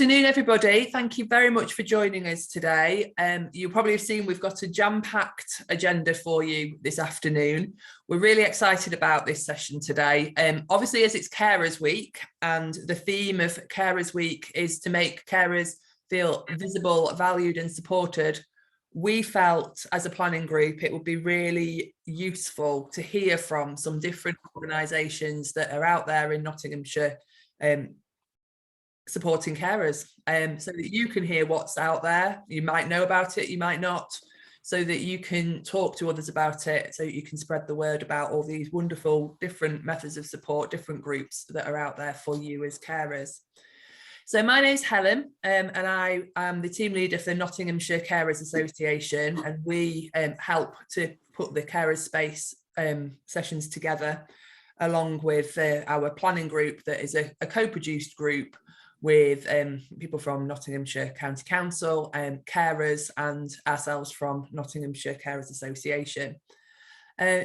Afternoon, everybody. Thank you very much for joining us today. You probably have seen we've got a jam-packed agenda for you this afternoon. We're really excited about this session today. Obviously, as it's Carers Week, and the theme of Carers Week is to make carers feel visible, valued and supported, we felt as a planning group it would be really useful to hear from some different organisations that are out there in Nottinghamshire supporting carers, so that you can hear what's out there. You might know about it, you might not, so that you can talk to others about it, so that you can spread the word about all these wonderful different methods of support, different groups that are out there for you as carers. So my name's Helen, and I am the team leader for the Nottinghamshire Carers Association, and we help to put the Carers Space sessions together, along with our planning group that is a co-produced group with people from Nottinghamshire County Council, carers and ourselves from Nottinghamshire Carers Association.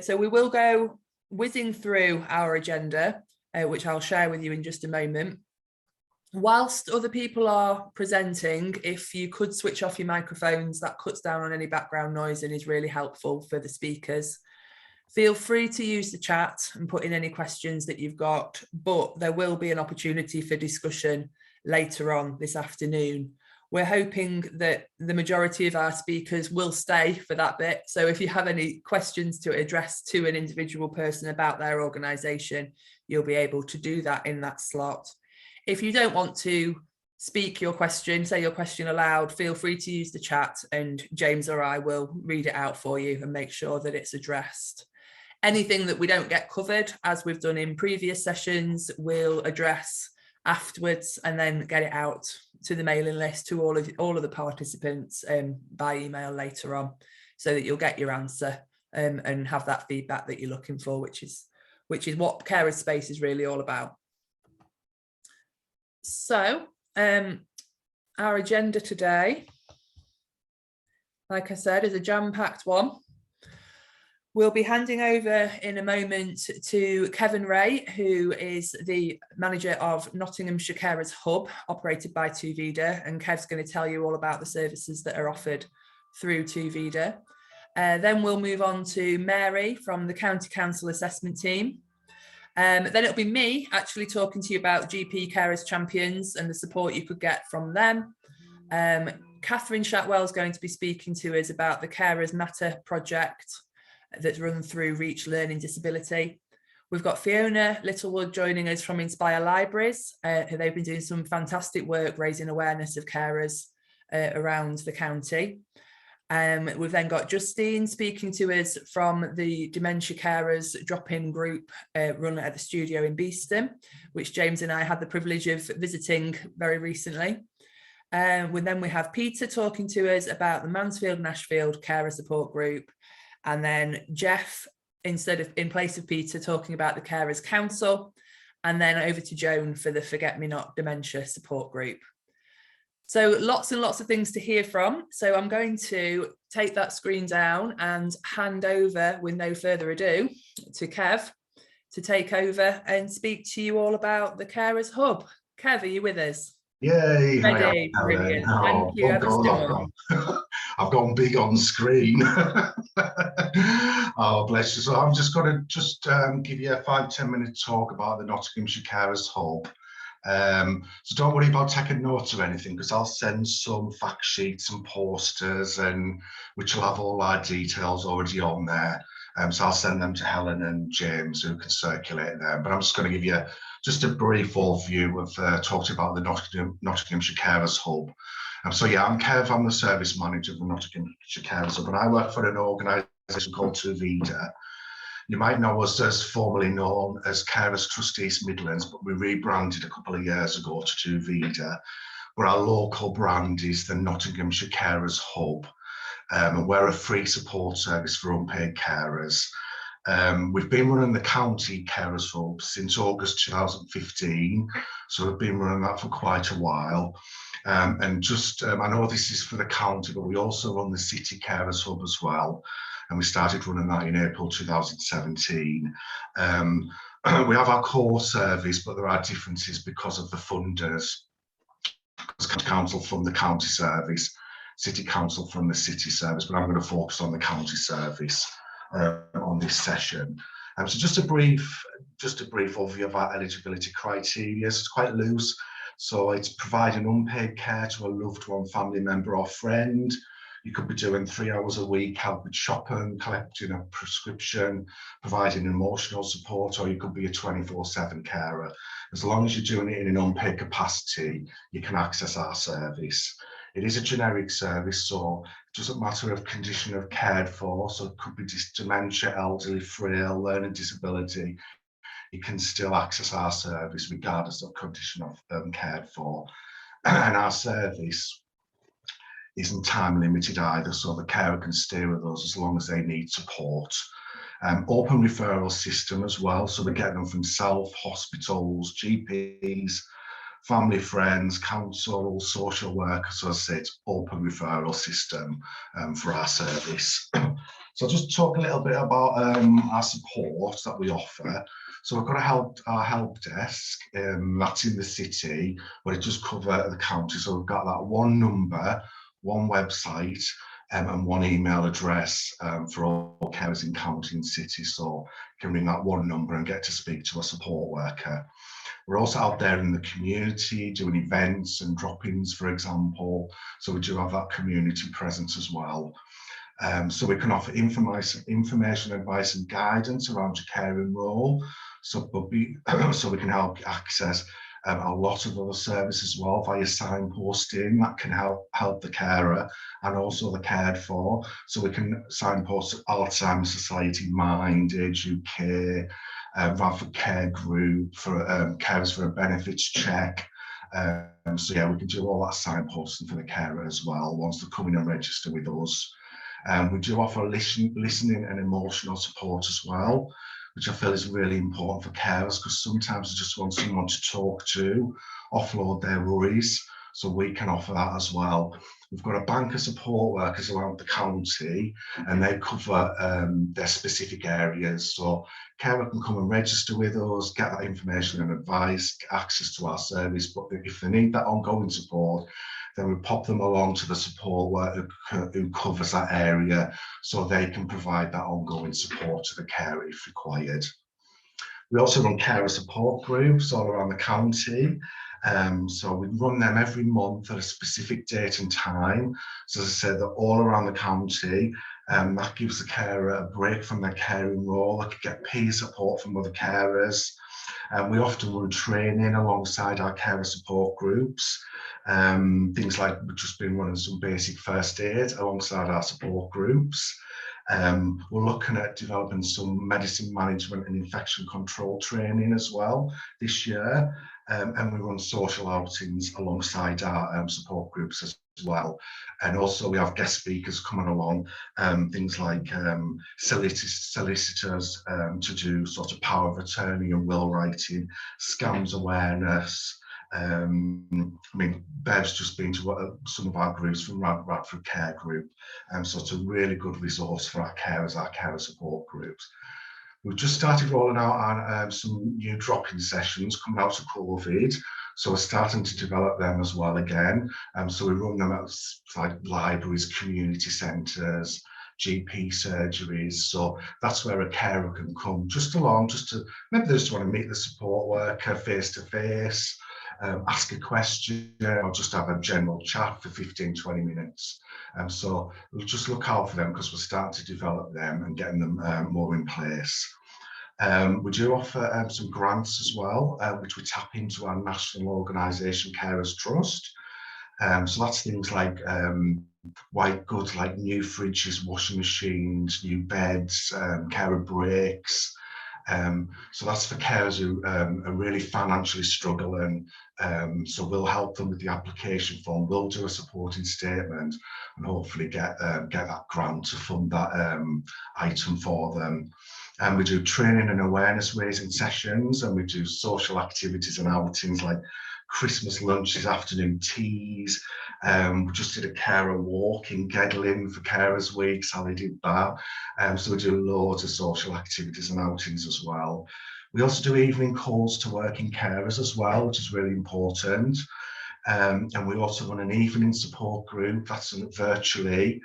So we will go whizzing through our agenda, which I'll share with you in just a moment. Whilst other people are presenting, if you could switch off your microphones, that cuts down on any background noise and is really helpful for the speakers. Feel free to use the chat and put in any questions that you've got, but there will be an opportunity for discussion later on this afternoon. We're hoping that the majority of our speakers will stay for that bit. So if you have any questions to address to an individual person about their organisation, you'll be able to do that in that slot. If you don't want to speak your question, say your question aloud, feel free to use the chat and James or I will read it out for you and make sure that it's addressed. Anything that we don't get covered, as we've done in previous sessions, we'll address afterwards and then get it out to the mailing list to all of the participants by email later on, so that you'll get your answer and have that feedback that you're looking for, which is what Carers Space is really all about. So our agenda today, like I said, is a jam-packed one. We'll be handing over in a moment to Kevin Ray, who is the manager of Nottinghamshire Carers Hub, operated by 2Vida, and Kev's going to tell you all about the services that are offered through 2Vida. Then we'll move on to Mary from the County Council Assessment Team. Then it'll be me actually talking to you about GP Carers Champions and the support you could get from them. Catherine Shatwell is going to be speaking to us about the Carers Matter project that's run through Reach Learning Disability. We've got Fiona Littlewood joining us from Inspire Libraries, who they've been doing some fantastic work raising awareness of carers around the county. We've then got Justine speaking to us from the Dementia Carers drop-in group run at the studio in Beeston, which James and I had the privilege of visiting very recently. Then we have Peter talking to us about the Mansfield-Nashfield Carer Support Group, and then Jeff, in place of Peter, talking about the Carers Council, and then over to Joan for the Forget Me Not Dementia Support Group. So lots and lots of things to hear from. So I'm going to take that screen down and hand over, with no further ado, to Kev to take over and speak to you all about the Carers Hub. Kev, are you with us? Yay! Ready? Brilliant. Thank you ever so much. I've gone big on screen. Oh, bless you. So I'm just going to give you a 5-10 minute talk about the Nottinghamshire Carers Hub. So don't worry about taking notes or anything, because I'll send some fact sheets and posters, and which will have all our details already on there. So I'll send them to Helen and James, who can circulate them. But I'm just going to give you just a brief overview of talking about the Nottinghamshire Carers Hub. So yeah, I'm Kev, I'm the service manager of the Nottinghamshire Carers Hub, and I work for an organisation called 2Vida. You might know us as formerly known as Carers Trust East Midlands, but we rebranded a couple of years ago to 2Vida, where our local brand is the Nottinghamshire Carers Hub. And we're a free support service for unpaid carers. We've been running the County Carers Hub since August 2015, so we've been running that for quite a while. I know this is for the county, but we also run the City Carers Hub as well, and we started running that in April 2017. We have our core service, but there are differences because of the funders. council from the county service, city council from the city service, but I'm going to focus on the county service on this session. So just a brief overview of our eligibility criteria. So it's quite loose. So it's providing unpaid care to a loved one, family member or friend. You could be doing 3 hours a week, help with shopping, collecting a prescription, providing emotional support, or you could be a 24/7 carer. As long as you're doing it in an unpaid capacity, you can access our service. It is a generic service, so it doesn't matter if condition of cared for, so it could be dementia, elderly, frail, learning disability. You can still access our service regardless of condition of cared for. And our service isn't time limited either, so the carer can stay with us as long as they need support. Open referral system as well, so we get them from self, hospitals, GPs, family, friends, council, social workers. So as I say, it's open referral system for our service. So I'll just talk a little bit about our support that we offer. So we've got our help desk, that's in the city, but it does cover the county. So we've got that one number, one website, and one email address for all carers in county and city. So you can ring that one number and get to speak to a support worker. We're also out there in the community doing events and drop-ins, for example. So we do have that community presence as well. So we can offer information, advice and guidance around your caring role. So we can help you access a lot of other services as well via signposting that can help the carer and also the cared for. So we can signpost Alzheimer's Society, Mind, Age UK, Radford Care Group, for carers for a benefits check. So yeah, we can do all that signposting for the carer as well once they come in and register with us. We do offer listening and emotional support as well, which I feel is really important for carers, because sometimes they just want someone to talk to, offload their worries. So we can offer that as well. We've got a bank of support workers around the county, and they cover their specific areas. So carer can come and register with us, get that information and advice, get access to our service. But if they need that ongoing support, then we pop them along to the support worker who covers that area, so they can provide that ongoing support to the carer if required. We also run carer support groups all around the county. So we run them every month at a specific date and time. So as I said, they're all around the county. That gives the carer a break from their caring role. They could get peer support from other carers. We often run training alongside our carer support groups. Things like we've just been running some basic first aid alongside our support groups. We're looking at developing some medicine management and infection control training as well this year. And we run social outings alongside our support groups as well. And also we have guest speakers coming along, things like solicitors to do sort of power of attorney and will writing, scams awareness. I mean, Bev's just been to some of our groups from Radford Care Group, so it's a really good resource for our carers, our carer support groups. We've just started rolling out on some new drop-in sessions coming out of COVID, so we're starting to develop them as well again. So we run them at like libraries, community centres, GP surgeries. So that's where a carer can come just along, just to maybe they just want to meet the support worker face to face, ask a question, or just have a general chat for 15-20 minutes. So we'll just look out for them, because we're starting to develop them and getting them more in place. We do offer some grants as well, which we tap into our national organisation Carers Trust. So that's things like white goods like new fridges, washing machines, new beds, carer breaks. So that's for carers who are really financially struggling. So we'll help them with the application form. We'll do a supporting statement and hopefully get that grant to fund that item for them. And we do training and awareness raising sessions, and we do social activities and outings like Christmas lunches, afternoon teas. We just did a carer walk in Gedling for Carers Week, so we did that. So we do loads of social activities and outings as well. We also do evening calls to working carers as well, which is really important. And we also run an evening support group, that's virtually.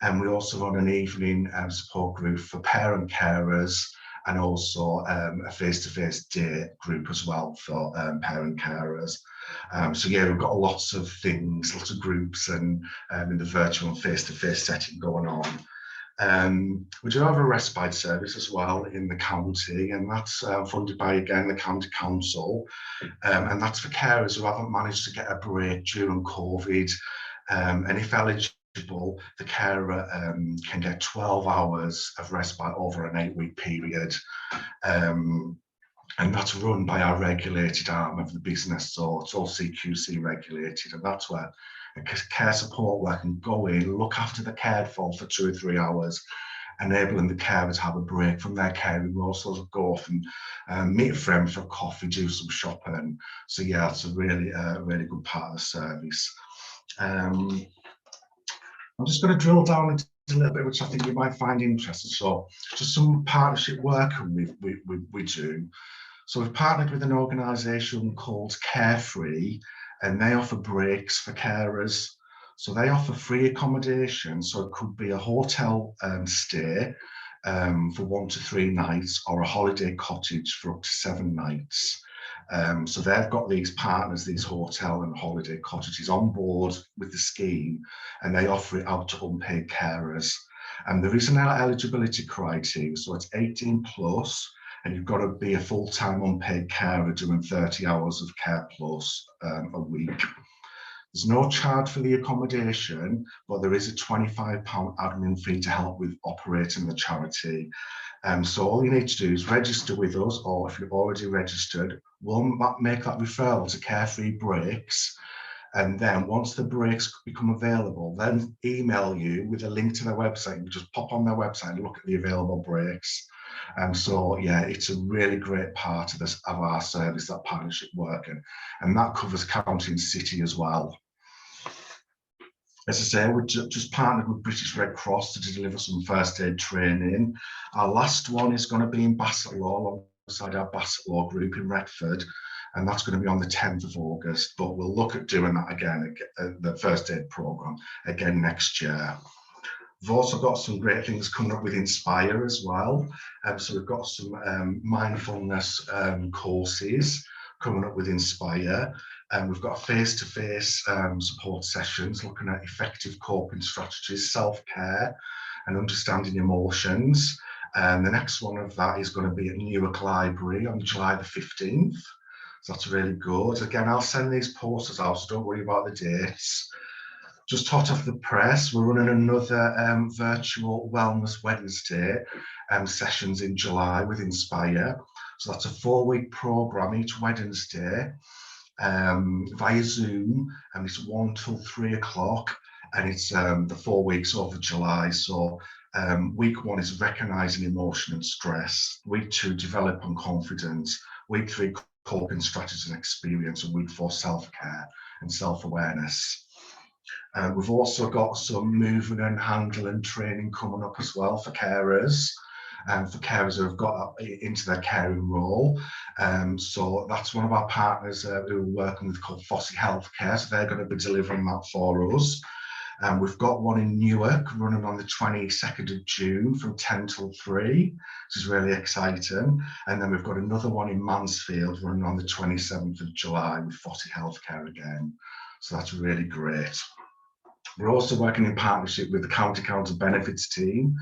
And we also run an evening support group for parent carers, and also a face-to-face day group as well for parent carers. So yeah, we've got lots of things, lots of groups, and in the virtual and face-to-face setting going on. We do have a respite service as well in the county, and that's funded by, again, the County Council, and that's for carers who haven't managed to get a break during COVID, and if eligible, the carer can get 12 hours of respite over an 8-week period. And that's run by our regulated arm of the business, so it's all CQC regulated, and that's where a care support worker can go in, look after the cared for 2 or 3 hours, enabling the carer to have a break from their caring role, so go off and meet a friend for a coffee, do some shopping. So yeah, it's a really good part of the service. I'm just going to drill down into a little bit, which I think you might find interesting. So just some partnership work we do. So we've partnered with an organisation called Carefree, and they offer breaks for carers. So they offer free accommodation. So it could be a hotel stay for 1 to 3 nights, or a holiday cottage for up to 7 nights. So they've got these partners, these hotel and holiday cottages, on board with the scheme, and they offer it out to unpaid carers. And there is an eligibility criteria, so it's 18 plus, and you've got to be a full-time unpaid carer doing 30 hours of care plus a week. There's no charge for the accommodation, but there is a £25 admin fee to help with operating the charity. So all you need to do is register with us, or if you're already registered, we'll make that referral to Carefree Breaks. And then once the breaks become available, then email you with a link to their website. You just pop on their website and look at the available breaks. And so, yeah, it's a really great part of our service, that partnership working, and that covers county and city as well. As I say, we just partnered with British Red Cross to deliver some first aid training. Our last one is going to be in Bassetlaw, alongside our Bassetlaw group in Retford, and that's going to be on the 10th of August, but we'll look at doing that again, the first aid programme, again next year. We've also got some great things coming up with Inspire as well. So we've got some mindfulness courses coming up with Inspire. We've got face-to-face support sessions looking at effective coping strategies, self-care and understanding emotions. And the next one of that is going to be at Newark Library on July the 15th. So that's really good. Again, I'll send these posters out, so don't worry about the dates. Just hot off the press, we're running another virtual Wellness Wednesday sessions in July with Inspire. So that's a 4-week programme each Wednesday via Zoom, and it's 1 till 3 o'clock, and it's the 4 weeks over July. So week 1 is recognising emotion and stress. Week 2, develop on confidence. Week 3, coping strategies and experience, and week 4, self-care and self-awareness. We've also got some moving and handling training coming up as well for carers, for carers who have got into their caring role. So that's one of our partners who we're working with, called Fossey Healthcare. So they're going to be delivering that for us. We've got one in Newark running on the 22nd of June from 10 till 3, which is really exciting. And then we've got another one in Mansfield running on the 27th of July with Fossey Healthcare again. So that's really great. We're also working in partnership with the County Council Benefits team.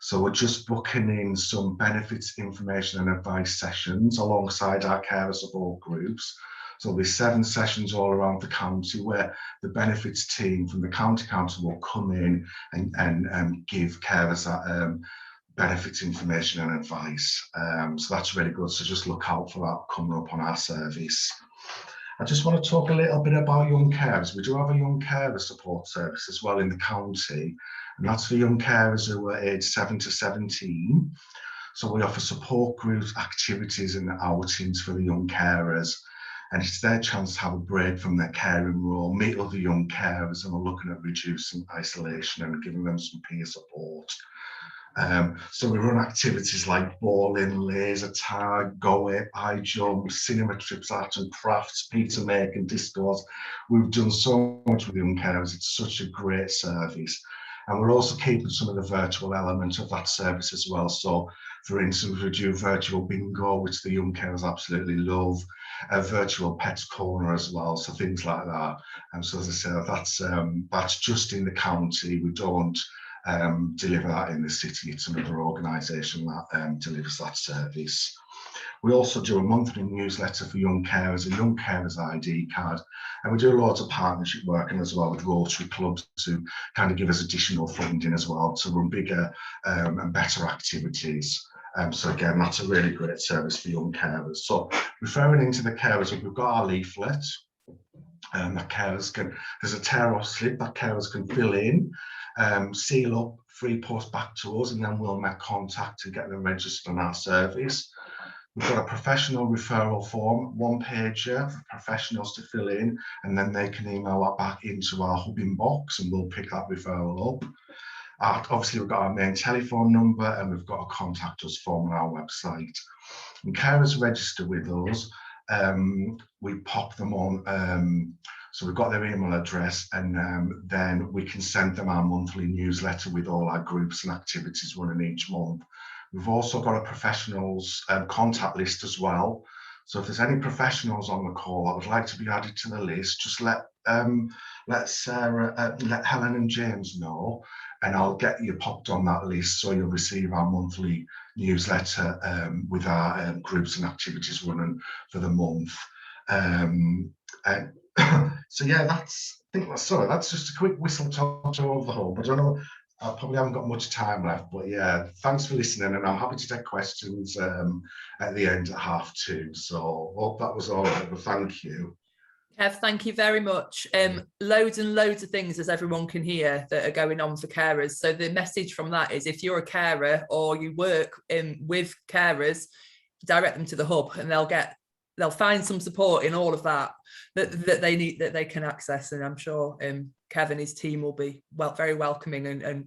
So we're just booking in some benefits information and advice sessions alongside our carer support groups. So there'll be 7 sessions all around the county where the benefits team from the County Council will come in and give carers that benefits information and advice. So that's really good. So just look out for that coming up on our service. I just want to talk a little bit about young carers. We do have a young carer support service as well in the county, and that's for young carers who are aged 7 to 17. So we offer support groups, activities and outings for the young carers, and it's their chance to have a break from their caring role, meet other young carers, and we're looking at reducing isolation and giving them some peer support. So we run activities like bowling, laser tag, go-it, high jump, cinema trips, art and crafts, pizza making, discos. We've done so much with young carers. It's such a great service. And we're also keeping some of the virtual element of that service as well. So, for instance, we do virtual bingo, which the young carers absolutely love, a virtual pets corner as well. So things like that. And so, as I say, that's just in the county. We don't deliver that in the city. It's another organisation that delivers that service. We also do a monthly newsletter for young carers, a young carers ID card, and we do loads of partnership working as well with Rotary clubs to kind of give us additional funding as well to run bigger and better activities. So again, that's a really great service for young carers. So referring into the carers, we've got our leaflet, that carers can, there's a tear-off slip that carers can fill in, seal up, free post back to us, and then we'll make contact to get them registered on our service. We've got a professional referral form, one pager for professionals to fill in, and then they can email that back into our hub inbox and we'll pick that referral up. Obviously, we've got our main telephone number and we've got a contact us form on our website. When carers register with us, we pop them on, so we've got their email address, and then we can send them our monthly newsletter with all our groups and activities running each month. We've also got a professionals contact list as well. So if there's any professionals on the call that would like to be added to the list, just let Sarah, let Helen and James know, and I'll get you popped on that list so you'll receive our monthly newsletter with our groups and activities running for the month. So yeah, that's just a quick whistle tour of the whole. But I don't know, I probably haven't got much time left, but yeah, thanks for listening, and I'm happy to take questions at the end at 2:30. So hope that was all right, but thank you. Kev, thank you very much. Loads and loads of things, as everyone can hear, that are going on for carers. So the message from that is, if you're a carer or you work with carers, direct them to the hub, and they'll find some support in all of that they need, that they can access. And I'm sure Kev and his team will be very welcoming and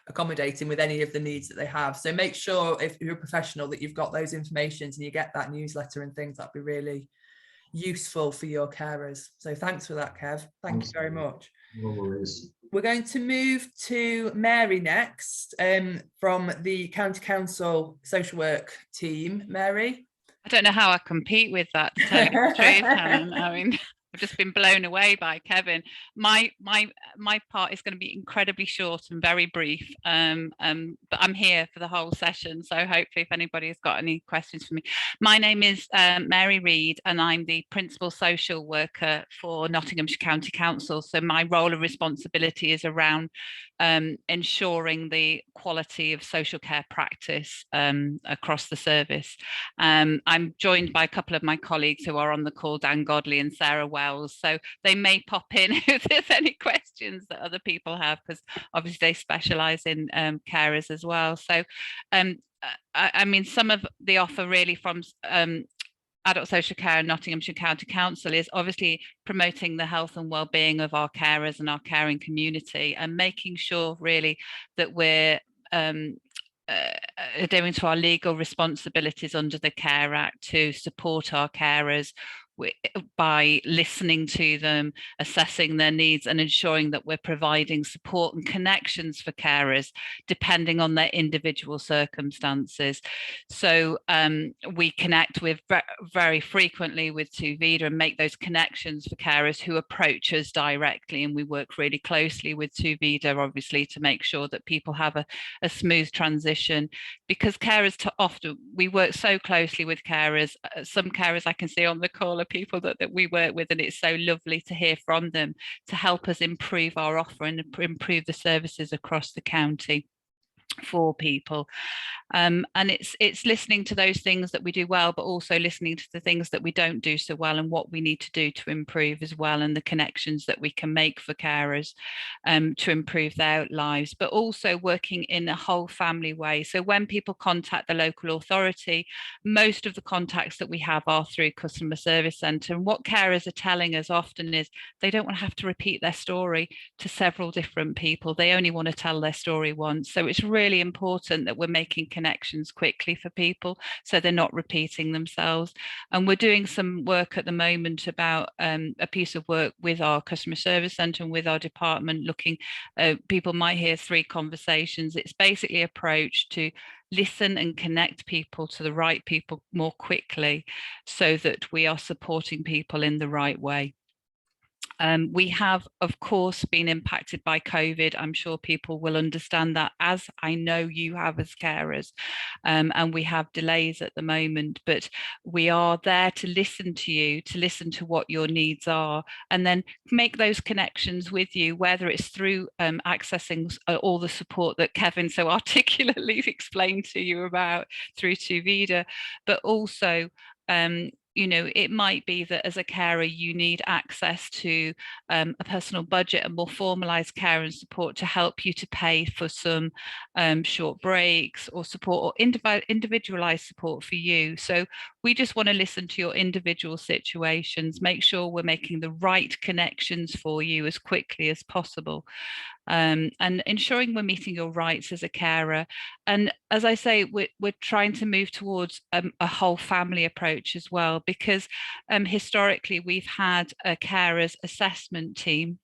accommodating with any of the needs that they have. So make sure, if you're a professional, that you've got those informations and you get that newsletter and things. That'd be really useful for your carers. So thanks for that, Kev. Thank you very much. No worries. We're going to move to Mary next, from the County Council social work team. Mary? I don't know how I compete with that, to tell you the truth, Helen. I mean, I've just been blown away by Kevin. My part is going to be incredibly short and very brief, but I'm here for the whole session, so hopefully if anybody has got any questions for me. My name is Mary Reid, and I'm the Principal Social Worker for Nottinghamshire County Council. So my role and responsibility is around ensuring the quality of social care practice across the service. I'm joined by a couple of my colleagues who are on the call, Dan Godley and Sarah Wells, so they may pop in if there's any questions that other people have, because obviously they specialise in carers as well. So I mean, some of the offer really from Adult Social Care and Nottinghamshire County Council is obviously promoting the health and well-being of our carers and our caring community, and making sure really that we're adhering to our legal responsibilities under the Care Act to support our carers by listening to them, assessing their needs, and ensuring that we're providing support and connections for carers depending on their individual circumstances. So we connect with very frequently with TUVIDA and make those connections for carers who approach us directly, and we work really closely with TUVIDA obviously to make sure that people have a smooth transition, because carers often, we work so closely with carers. Some carers I can see on the call are people that we work with, and it's so lovely to hear from them to help us improve our offer and improve the services across the county for people. And it's listening to those things that we do well, but also listening to the things that we don't do so well and what we need to do to improve as well, and the connections that we can make for carers to improve their lives, but also working in a whole family way. So when people contact the local authority, most of the contacts that we have are through customer service centre, and what carers are telling us often is they don't want to have to repeat their story to several different people. They only want to tell their story once. So it's really really important that we're making connections quickly for people so they're not repeating themselves. And we're doing some work at the moment about a piece of work with our customer service centre and with our department, looking, people might hear 3 conversations. It's basically an approach to listen and connect people to the right people more quickly so that we are supporting people in the right way. We have, of course, been impacted by COVID. I'm sure people will understand that, as I know you have as carers, and we have delays at the moment, but we are there to listen to you, to listen to what your needs are, and then make those connections with you, whether it's through accessing all the support that Kevin so articulately explained to you about through Tuvida, but also you know, it might be that as a carer, you need access to a personal budget and more formalised care and support to help you to pay for some short breaks or support, or individualised support for you. So we just want to listen to your individual situations, make sure we're making the right connections for you as quickly as possible. And ensuring we're meeting your rights as a carer. And as I say, we're trying to move towards a whole family approach as well, because historically we've had a carers assessment team,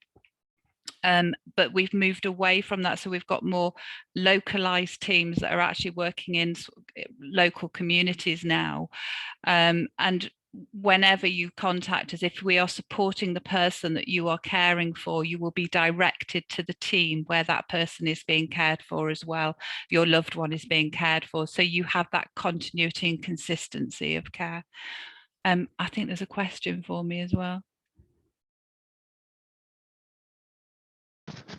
but we've moved away from that. So we've got more localized teams that are actually working in local communities now. And whenever you contact us, if we are supporting the person that you are caring for, you will be directed to the team where that person is being cared for as well. Your loved one is being cared for. So you have that continuity and consistency of care. I think there's a question for me as well.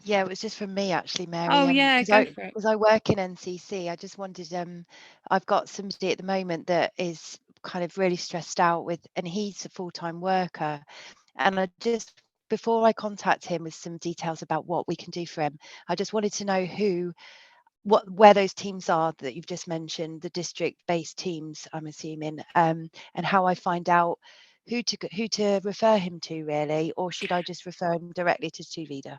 Yeah, it was just from me actually, Mary. Oh yeah, go for it. Because I work in NCC, I just wanted, I've got somebody at the moment that is kind of really stressed out with, and he's a full-time worker, and I just, before I contact him with some details about what we can do for him, I just wanted to know where those teams are that you've just mentioned, the district-based teams, I'm assuming, and how I find out who to refer him to, really, or should I just refer him directly to Tuvida?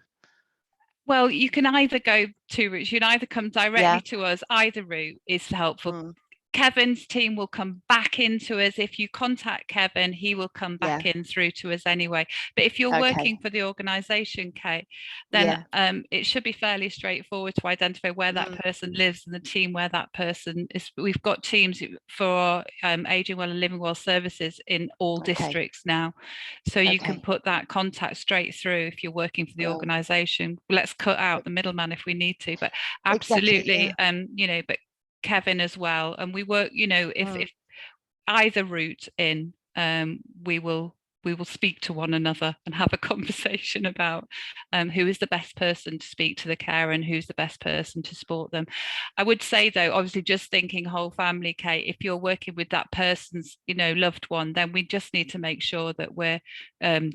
Well, you can either go 2 routes. You can either come directly to us. Either route is helpful. Kevin's team will come back into us. If you contact Kevin, he will come back in through to us anyway. But if you're working for the organisation, Kate, then it should be fairly straightforward to identify where that person lives and the team where that person is. We've got teams for Ageing Well and Living Well services in all districts now. So you can put that contact straight through if you're working for the organisation. Let's cut out the middleman if we need to, but absolutely, you know, but Kevin as well, and we work, you know, if either route in, we will speak to one another and have a conversation about who is the best person to speak to the carer and who's the best person to support them. I would say though, obviously just thinking whole family, Kate, if you're working with that person's, you know, loved one, then we just need to make sure that we're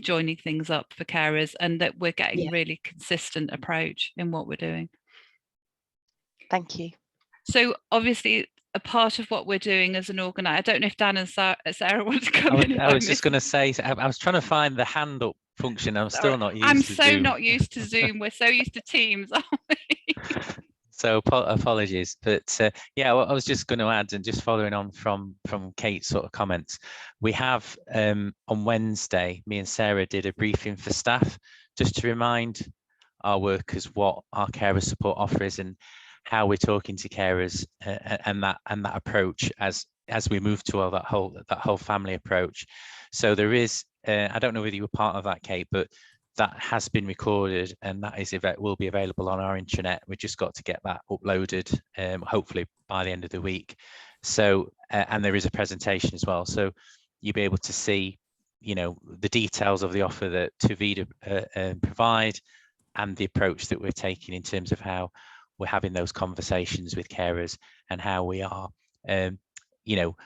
joining things up for carers and that we're getting a really consistent approach in what we're doing. Thank you. So obviously a part of what we're doing as an organizer, I don't know if Dan and Sarah want to come in. I was just going to say, I was trying to find the hand up function. I'm still not used to Zoom. I'm so not used to Zoom. We're so used to Teams, aren't we? So apologies, but yeah, well, I was just going to add, and just following on from Kate's sort of comments, we have on Wednesday, me and Sarah did a briefing for staff just to remind our workers what our carer support offer is and how we're talking to carers, and that approach as we move to that whole family approach. So there is, I don't know whether you were part of that, Kate, but that has been recorded and that will be available on our intranet. We've just got to get that uploaded, hopefully by the end of the week. So and there is a presentation as well, so you'll be able to see, you know, the details of the offer that Tuvida provide and the approach that we're taking in terms of how we're having those conversations with carers and how we are, you know,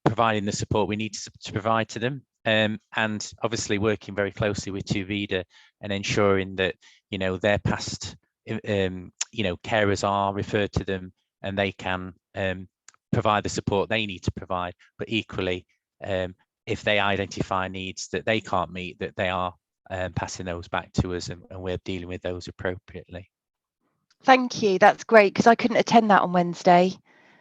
providing the support we need to provide to them, and obviously working very closely with Tuvida and ensuring that, you know, their past, you know, carers are referred to them and they can provide the support they need to provide, but equally, if they identify needs that they can't meet, that they are passing those back to us, and we're dealing with those appropriately. Thank you. That's great, because I couldn't attend that on Wednesday.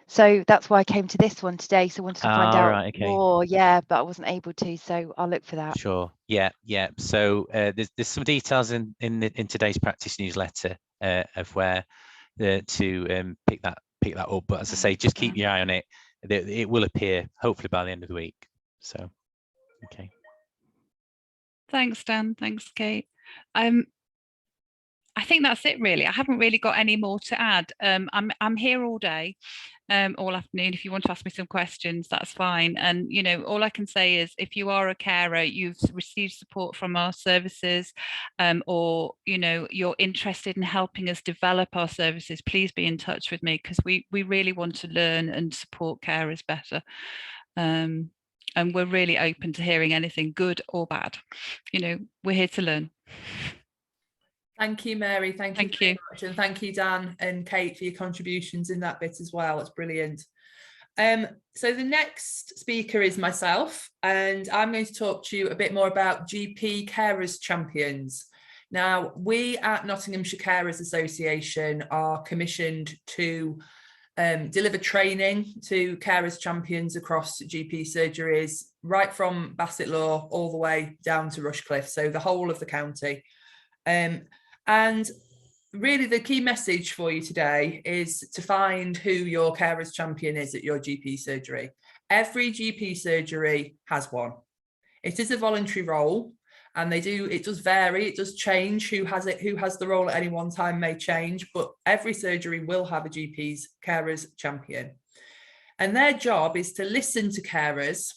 So that's why I came to this one today. So I wanted to find out Right, okay. more. Yeah, but I wasn't able to. So I'll look for that. Sure. Yeah. So there's some details in today's practice newsletter of where to pick that up. But as I say, just keep your eye on it. It will appear hopefully by the end of the week. So, okay. Thanks, Dan. Thanks, Kate. I think that's it, really. I haven't really got any more to add. I'm here all day, all afternoon. If you want to ask me some questions, that's fine. And all I can say is, if you are a carer, you've received support from our services, or you're interested in helping us develop our services, please be in touch with me, because we really want to learn and support carers better. And we're really open to hearing anything good or bad. We're here to learn. Thank you, Mary. Thank you very much. And thank you, Dan and Kate, for your contributions in that bit as well. It's brilliant. So the next speaker is myself, and I'm going to talk to you a bit more about GP Carers Champions. Now, we at Nottinghamshire Carers Association are commissioned to deliver training to carers champions across GP surgeries, right from Bassetlaw all the way down to Rushcliffe, so the whole of the county. And really the key message for you today is to find who your carers champion is at your GP surgery. Every GP surgery has one. It is a voluntary role, and it does vary, it does change. Who has the role at any one time may change, but every surgery will have a GP's carers champion. And their job is to listen to carers,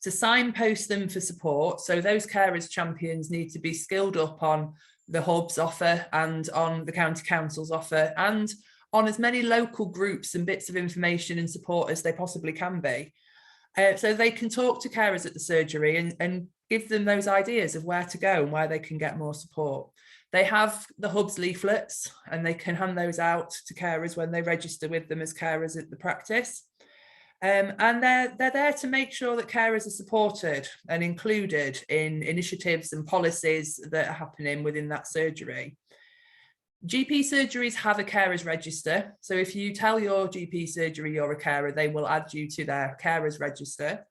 to signpost them for support. So those carers champions need to be skilled up on the hub's offer and on the county council's offer and on as many local groups and bits of information and support as they possibly can be. So they can talk to carers at the surgery and give them those ideas of where to go and where they can get more support. They have the hub's leaflets, and they can hand those out to carers when they register with them as carers at the practice. And they're there to make sure that carers are supported and included in initiatives and policies that are happening within that surgery. GP surgeries have a carers register. So if you tell your GP surgery you're a carer, they will add you to their carers register.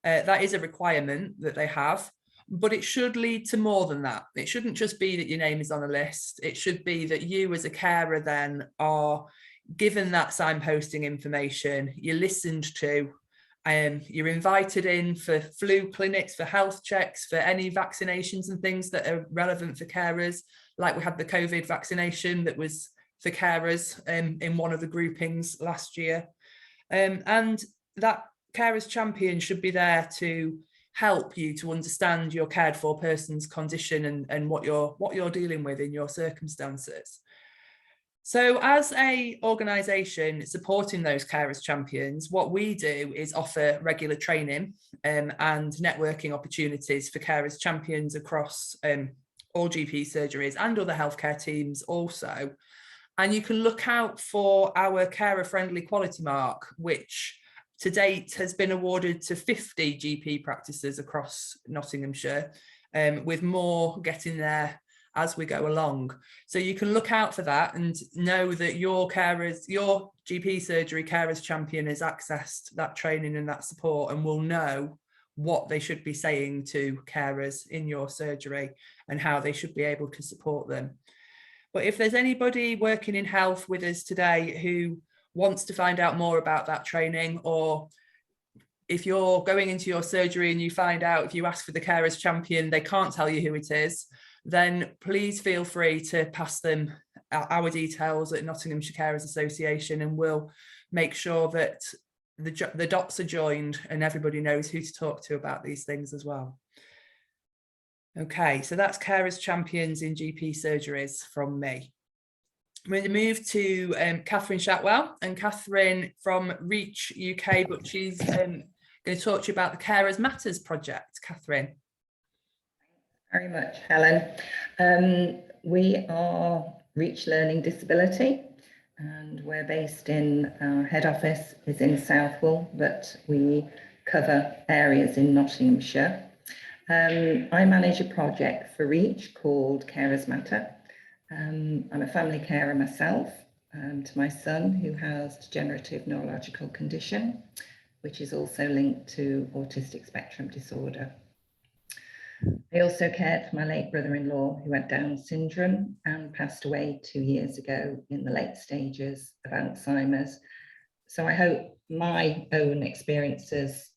That is a requirement that they have, but it should lead to more than that. It shouldn't just be that your name is on a list. It should be that you as a carer then are given that signposting information, you're listened to, you're invited in for flu clinics, for health checks, for any vaccinations and things that are relevant for carers, like we had the COVID vaccination that was for carers in one of the groupings last year. And that carers champion should be there to help you to understand your cared for person's condition and what you're dealing with in your circumstances. So as a organisation supporting those carers champions, what we do is offer regular training and networking opportunities for carers champions across all GP surgeries and other healthcare teams also. And you can look out for our carer friendly quality mark, which to date has been awarded to 50 GP practices across Nottinghamshire, with more getting there as we go along. So you can look out for that and know that your GP surgery carers champion has accessed that training and that support and will know what they should be saying to carers in your surgery and how they should be able to support them. But if there's anybody working in health with us today who wants to find out more about that training, or if you're going into your surgery and you find out, if you ask for the carers champion, they can't tell you who it is, then please feel free to pass them our details at Nottinghamshire Carers Association, and we'll make sure that the dots are joined and everybody knows who to talk to about these things as well. Okay, so that's carers champions in GP surgeries from me. I'm going to move to Catherine Shatwell, and Catherine from Reach UK, but she's going to talk to you about the Carers Matters project. Catherine. Very much, Helen. We are Reach Learning Disability, and we're based in, our head office is in Southwell, but we cover areas in Nottinghamshire. I manage a project for Reach called Carers Matter, I'm a family carer myself to my son, who has degenerative neurological condition, which is also linked to autistic spectrum disorder. I also cared for my late brother-in-law, who had Down syndrome and passed away 2 years ago in the late stages of Alzheimer's. So I hope my own experiences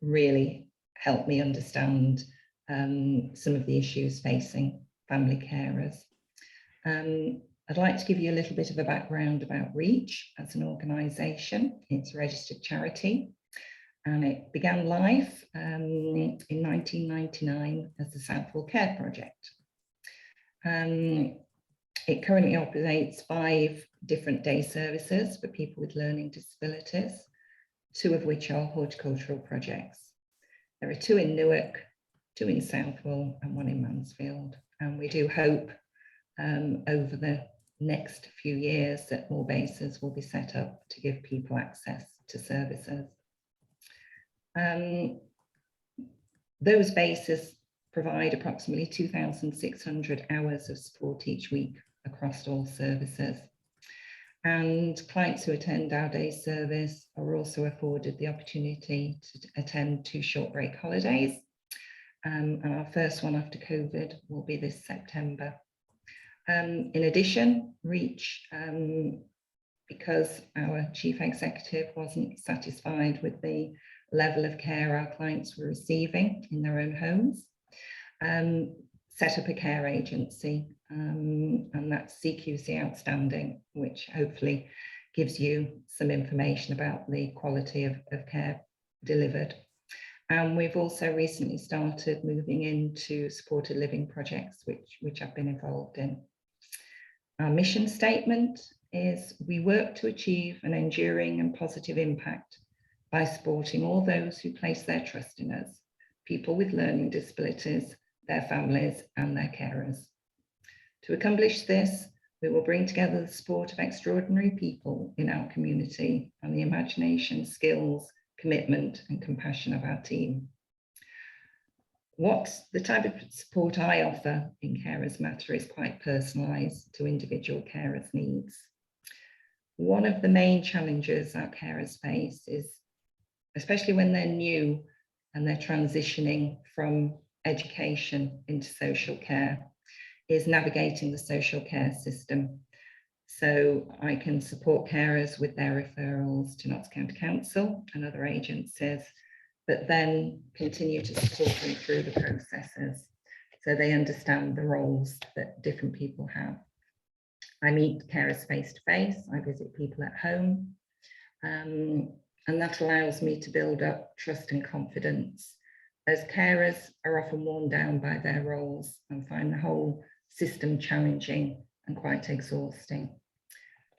really help me understand some of the issues facing family carers. I'd like to give you a little bit of a background about REACH as an organisation. It's a registered charity, and it began life in 1999 as the Southwell Care Project. It currently operates 5 different day services for people with learning disabilities, 2 of which are horticultural projects. There are 2 in Newark, 2 in Southwell, and 1 in Mansfield. And we do hope over the next few years that more bases will be set up to give people access to services. Those bases provide approximately 2,600 hours of support each week across all services. And clients who attend our day service are also afforded the opportunity to attend 2 short break holidays. And our first one after COVID will be this September. In addition, REACH, because our chief executive wasn't satisfied with the level of care our clients were receiving in their own homes, set up a care agency, and that's CQC Outstanding, which hopefully gives you some information about the quality of care delivered. And we've also recently started moving into supported living projects, which I've been involved in. Our mission statement is: we work to achieve an enduring and positive impact by supporting all those who place their trust in us, people with learning disabilities, their families, and their carers. To accomplish this, we will bring together the support of extraordinary people in our community and the imagination, skills, commitment, and compassion of our team. The type of support I offer in Carers Matter is quite personalised to individual carers' needs. One of the main challenges our carers face is, especially when they're new and they're transitioning from education into social care, is navigating the social care system. So I can support carers with their referrals to Notts County Council and other agencies, but then continue to support them through the processes so they understand the roles that different people have. I meet carers face to face, I visit people at home, and that allows me to build up trust and confidence, as carers are often worn down by their roles and find the whole system challenging and quite exhausting.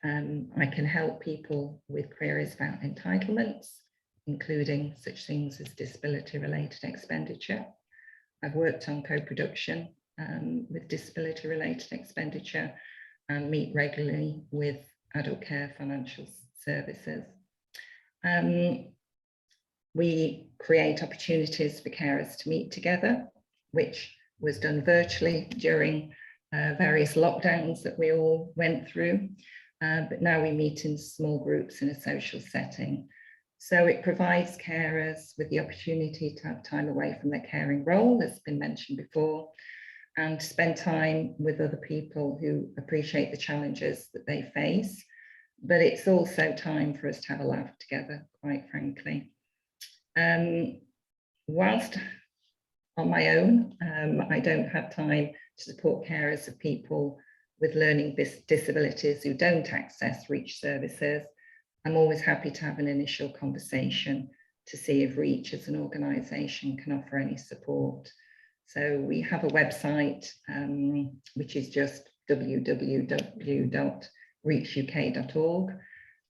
I can help people with queries about entitlements, including such things as disability-related expenditure. I've worked on co-production with disability-related expenditure and meet regularly with adult care financial services. We create opportunities for carers to meet together, which was done virtually during various lockdowns that we all went through. But now we meet in small groups in a social setting. So it provides carers with the opportunity to have time away from their caring role, as has been mentioned before, and to spend time with other people who appreciate the challenges that they face. But it's also time for us to have a laugh together, quite frankly. Whilst on my own, I don't have time to support carers of people with learning disabilities who don't access REACH services. I'm always happy to have an initial conversation to see if REACH as an organisation can offer any support. So we have a website, which is just www.reachuk.org.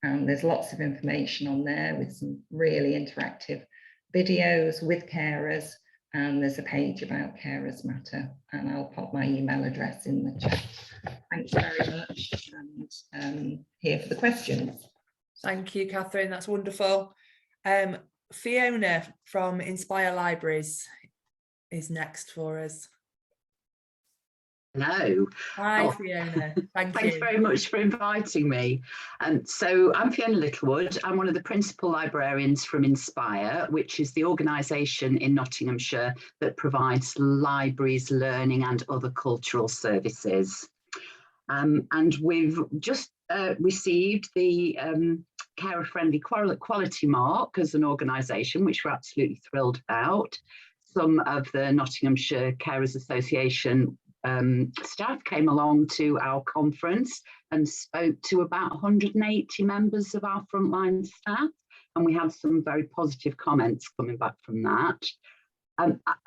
And there's lots of information on there with some really interactive videos with carers. And there's a page about Carers Matter, and I'll pop my email address in the chat. Thanks very much, and here for the questions. Thank you, Catherine. That's wonderful. Fiona from Inspire Libraries is next for us. Hello. Hi, Oh, Fiona. Thank Thanks you. very much for inviting me. So I'm Fiona Littlewood. I'm one of the principal librarians from Inspire, which is the organisation in Nottinghamshire that provides libraries, learning and other cultural services. And we've just received the Carer Friendly Quality Mark as an organisation, which we're absolutely thrilled about. Some of the Nottinghamshire Carers Association staff came along to our conference and spoke to about 180 members of our frontline staff, and we had some very positive comments coming back from that.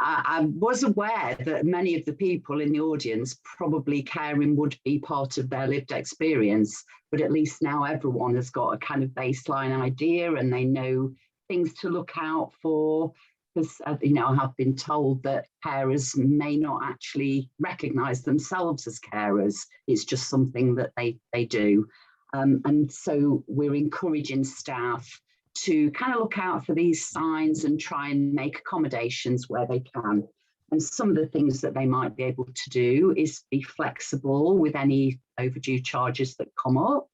I was aware that many of the people in the audience probably caring would be part of their lived experience, but at least now everyone has got a kind of baseline idea and they know things to look out for. Because, you know, I have been told that carers may not actually recognise themselves as carers. It's just something that they do. And so we're encouraging staff to kind of look out for these signs and try and make accommodations where they can. And some of the things that they might be able to do is be flexible with any overdue charges that come up.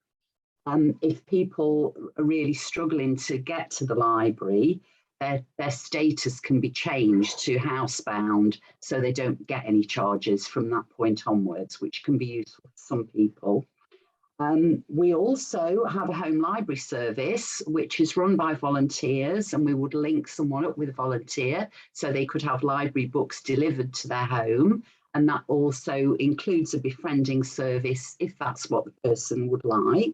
If people are really struggling to get to the library, their status can be changed to housebound so they don't get any charges from that point onwards, which can be useful for some people. We also have a home library service, which is run by volunteers, and we would link someone up with a volunteer so they could have library books delivered to their home. And that also includes a befriending service if that's what the person would like.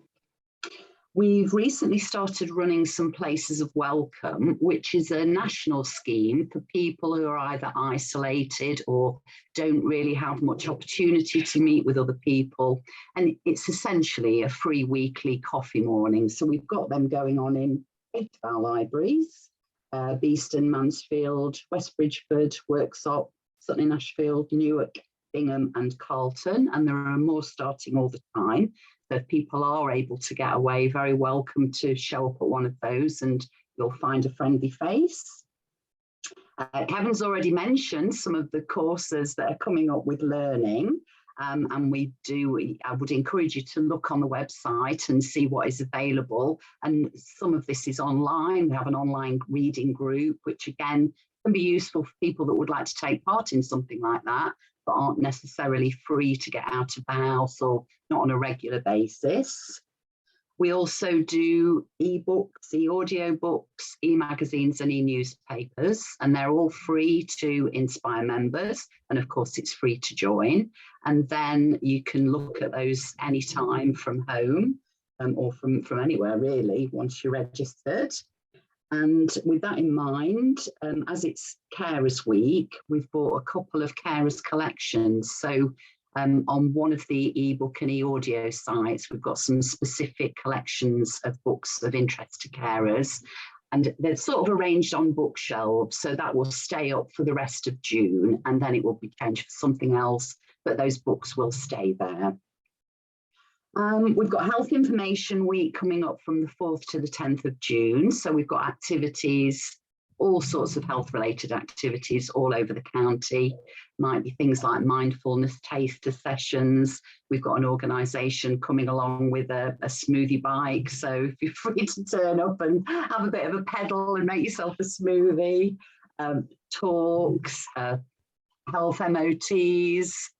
We've recently started running some Places of Welcome, which is a national scheme for people who are either isolated or don't really have much opportunity to meet with other people. And it's essentially a free weekly coffee morning. So we've got them going on in 8 of our libraries, Beeston, Mansfield, West Bridgford, Worksop, Sutton in Ashfield, Newark, Bingham and Carlton. And there are more starting all the time. So if people are able to get away, very welcome to show up at one of those and you'll find a friendly face. Kevin's already mentioned some of the courses that are coming up with learning. And I would encourage you to look on the website and see what is available. And some of this is online. We have an online reading group, which again can be useful for people that would like to take part in something like that, but aren't necessarily free to get out of the house or not on a regular basis. We also do e-books, e-audio books, e-magazines and e-newspapers, and they're all free to Inspire members. And of course, it's free to join. And then you can look at those anytime from home or from anywhere really, once you're registered. And with that in mind, as it's Carers Week, we've bought a couple of carers collections. So on one of the ebook and e-audio sites, we've got some specific collections of books of interest to carers. And they're sort of arranged on bookshelves, so that will stay up for the rest of June, and then it will be changed for something else, but those books will stay there. We've got Health Information Week coming up from the 4th to the 10th of June. So we've got activities, all sorts of health related activities all over the county. Might be things like mindfulness taster sessions. We've got an organisation coming along with a smoothie bike. So if you're free to turn up and have a bit of a pedal and make yourself a smoothie, talks, health MOTs,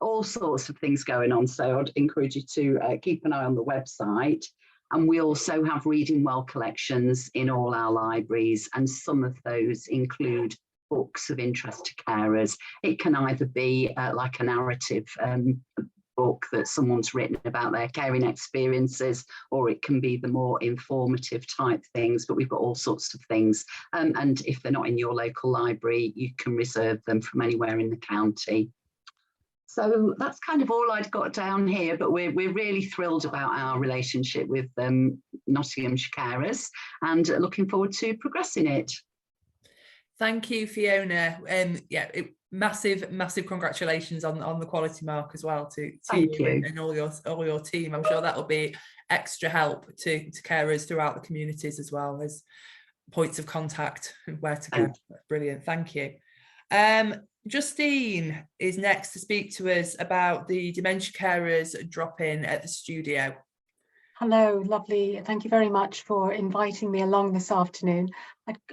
all sorts of things going on. So I'd encourage you to keep an eye on the website. And we also have Reading Well collections in all our libraries, and some of those include books of interest to carers. It can either be like a narrative book that someone's written about their caring experiences, or it can be the more informative type things, but we've got all sorts of things. And if they're not in your local library, you can reserve them from anywhere in the county. So that's kind of all I'd got down here, but we're really thrilled about our relationship with Nottinghamshire Carers and looking forward to progressing it. Thank you, Fiona. Massive congratulations on the quality mark as well to you and all your team. I'm sure that will be extra help to carers throughout the communities as well as points of contact and where to go. Brilliant, thank you. Justine is next to speak to us about the dementia carers drop-in at the studio. Hello, lovely. Thank you very much for inviting me along this afternoon.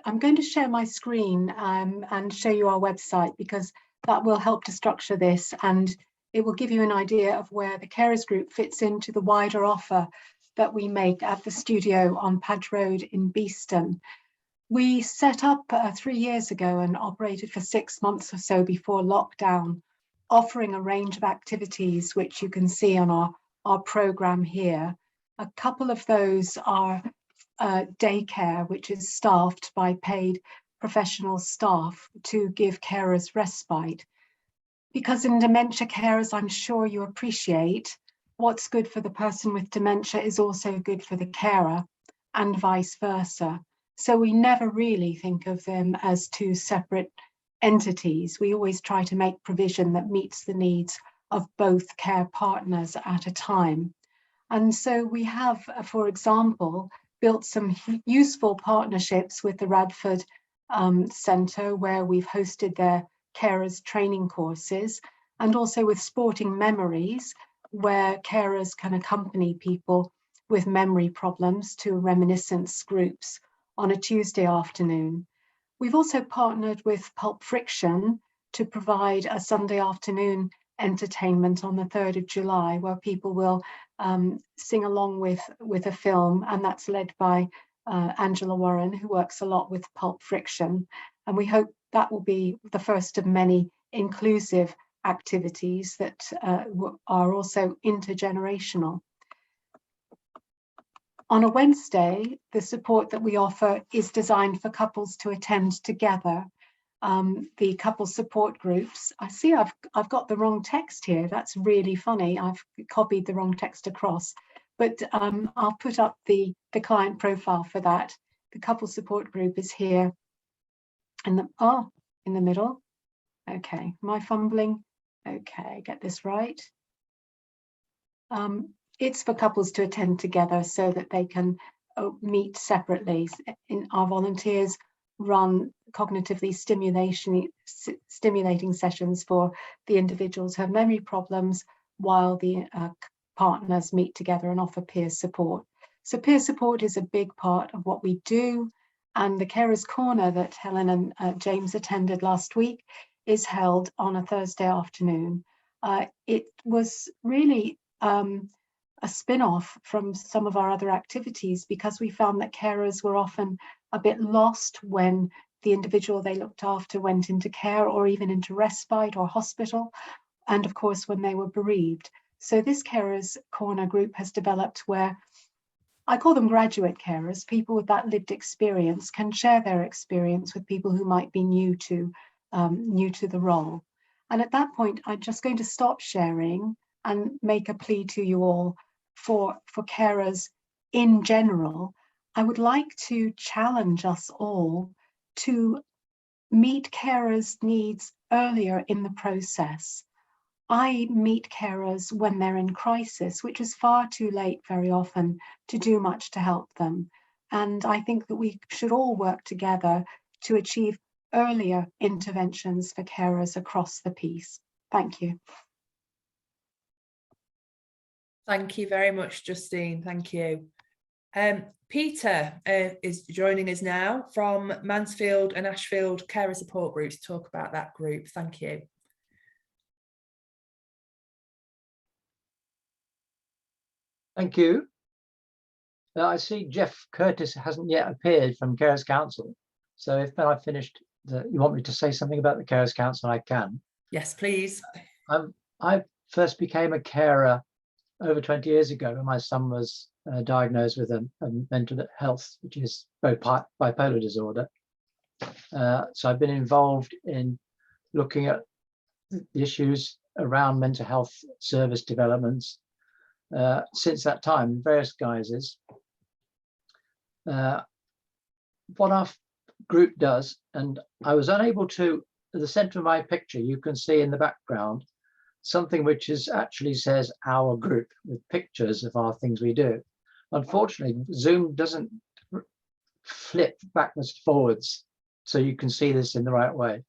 I'm going to share my screen and show you our website, because that will help to structure this, and it will give you an idea of where the Carers Group fits into the wider offer that we make at the studio on Padge Road in Beeston. We set up 3 years ago and operated for 6 months or so before lockdown, offering a range of activities which you can see on our programme here. A couple of those are daycare, which is staffed by paid professional staff to give carers respite. Because in dementia care, as I'm sure you appreciate, what's good for the person with dementia is also good for the carer, and vice versa. So we never really think of them as two separate entities. We always try to make provision that meets the needs of both care partners at a time. And so we have, for example, built some useful partnerships with the Radford Centre, where we've hosted their carers training courses, and also with Sporting Memories, where carers can accompany people with memory problems to reminiscence groups on a Tuesday afternoon. We've also partnered with Pulp Friction to provide a Sunday afternoon entertainment on the 3rd of July, where people will sing along with a film, and that's led by Angela Warren, who works a lot with Pulp Friction. And we hope that will be the first of many inclusive activities that are also intergenerational. On a Wednesday, the support that we offer is designed for couples to attend together. The couple support groups. I see I've got the wrong text here. That's really funny. I've copied the wrong text across, but I'll put up the client profile for that. The couple support group is here in the middle. Okay, am I fumbling? Okay, get this right. It's for couples to attend together so that they can meet separately. Our volunteers run cognitively stimulating sessions for the individuals who have memory problems, while the partners meet together and offer peer support. So peer support is a big part of what we do, and the Carers Corner that Helen and James attended last week is held on a Thursday afternoon. It was really a spin-off from some of our other activities, because we found that carers were often a bit lost when the individual they looked after went into care, or even into respite or hospital, and of course when they were bereaved. So this Carers Corner group has developed where I call them graduate carers. People with that lived experience can share their experience with people who might be new to the role. And at that point, I'm just going to stop sharing and make a plea to you all for carers in general. I would like to challenge us all to meet carers' needs earlier in the process. I meet carers when they're in crisis, which is far too late very often to do much to help them. And I think that we should all work together to achieve earlier interventions for carers across the piece. Thank you. Thank you very much, Justine. Thank you. Peter is joining us now from Mansfield and Ashfield Carer Support Group to talk about that group. Thank you. Thank you. I see Jeff Curtis hasn't yet appeared from Carers Council. So if I've finished, you want me to say something about the Carers Council, I can. Yes, please. I first became a carer over 20 years ago when my son was diagnosed with a mental health, which is bipolar disorder. So I've been involved in looking at the issues around mental health service developments since that time in various guises. What our group does, and I was unable to, at the center of my picture, you can see in the background something which is actually says our group with pictures of our things we do. Unfortunately, Zoom doesn't flip backwards and forwards, so you can see this in the right way.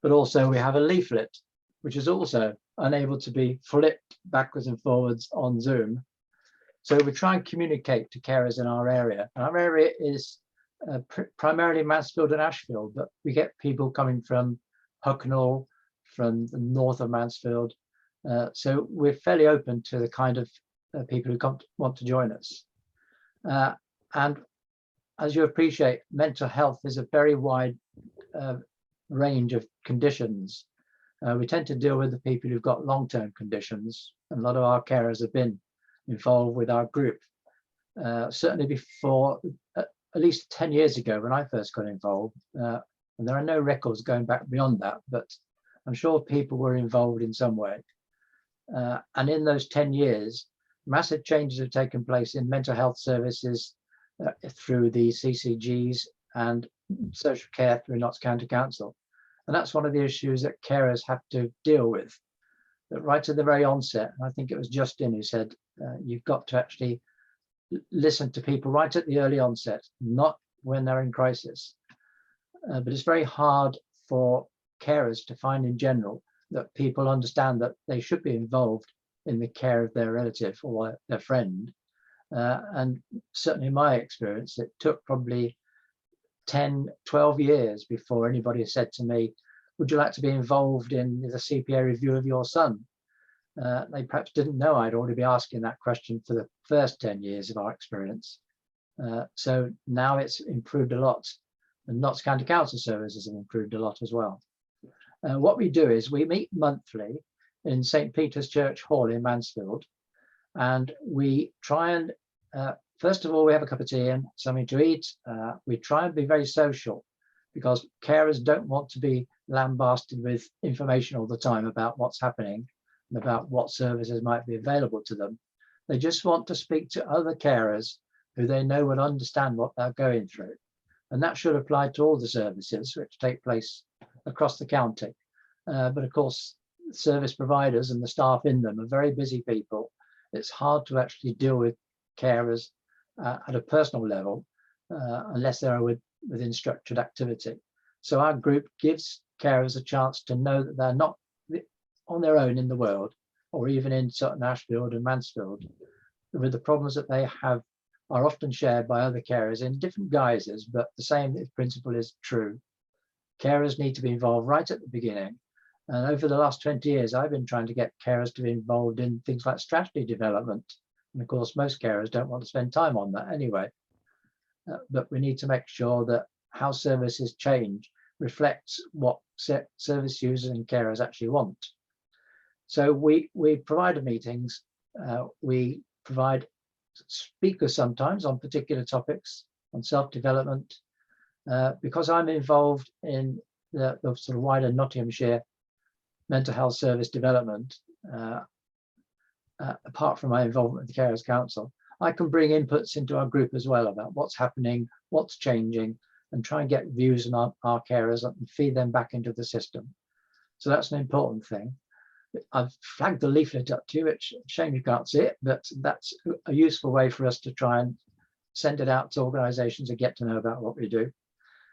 but also we have a leaflet, which is also unable to be flipped backwards and forwards on Zoom. So we try and communicate to carers in our area. Our area is primarily Mansfield and Ashfield, but we get people coming from Hucknall, from the north of Mansfield. So we're fairly open to the kind of people who want to join us. And as you appreciate, mental health is a very wide range of conditions. We tend to deal with the people who've got long-term conditions, and a lot of our carers have been involved with our group. Certainly before, at least 10 years ago when I first got involved, and there are no records going back beyond that, but I'm sure people were involved in some way. And in those 10 years, massive changes have taken place in mental health services through the CCGs and social care through Notts County Council. And that's one of the issues that carers have to deal with. That right at the very onset, and I think it was Justin who said, you've got to actually listen to people right at the early onset, not when they're in crisis. But it's very hard for carers to find in general that people understand that they should be involved in the care of their relative or their friend. And certainly in my experience, it took probably 10, 12 years before anybody said to me, would you like to be involved in the CPA review of your son? They perhaps didn't know I'd already be asking that question for the first 10 years of our experience. So now it's improved a lot. And Notts County Council services have improved a lot as well. What we do is we meet monthly in St. Peter's Church Hall in Mansfield, and we try and, first of all, we have a cup of tea and something to eat. We try and be very social, because carers don't want to be lambasted with information all the time about what's happening and about what services might be available to them. They just want to speak to other carers who they know will understand what they're going through. And that should apply to all the services which take place across the county. But of course, service providers and the staff in them are very busy people. It's hard to actually deal with carers at a personal level unless they're within structured activity. So our group gives carers a chance to know that they're not on their own in the world, or even in Sutton, Ashfield and Mansfield, with the problems that they have are often shared by other carers in different guises, but the same principle is true. Carers need to be involved right at the beginning. And over the last 20 years, I've been trying to get carers to be involved in things like strategy development. And of course, most carers don't want to spend time on that anyway. But we need to make sure that how services change reflects what service users and carers actually want. So we provide meetings, we provide speakers sometimes on particular topics, on self-development. Because I'm involved in the sort of wider Nottinghamshire mental health service development, apart from my involvement with the Carers Council, I can bring inputs into our group as well about what's happening, what's changing, and try and get views on our carers and feed them back into the system. So that's an important thing. I've flagged the leaflet up to you, which shame you can't see it, but that's a useful way for us to try and send it out to organisations and get to know about what we do.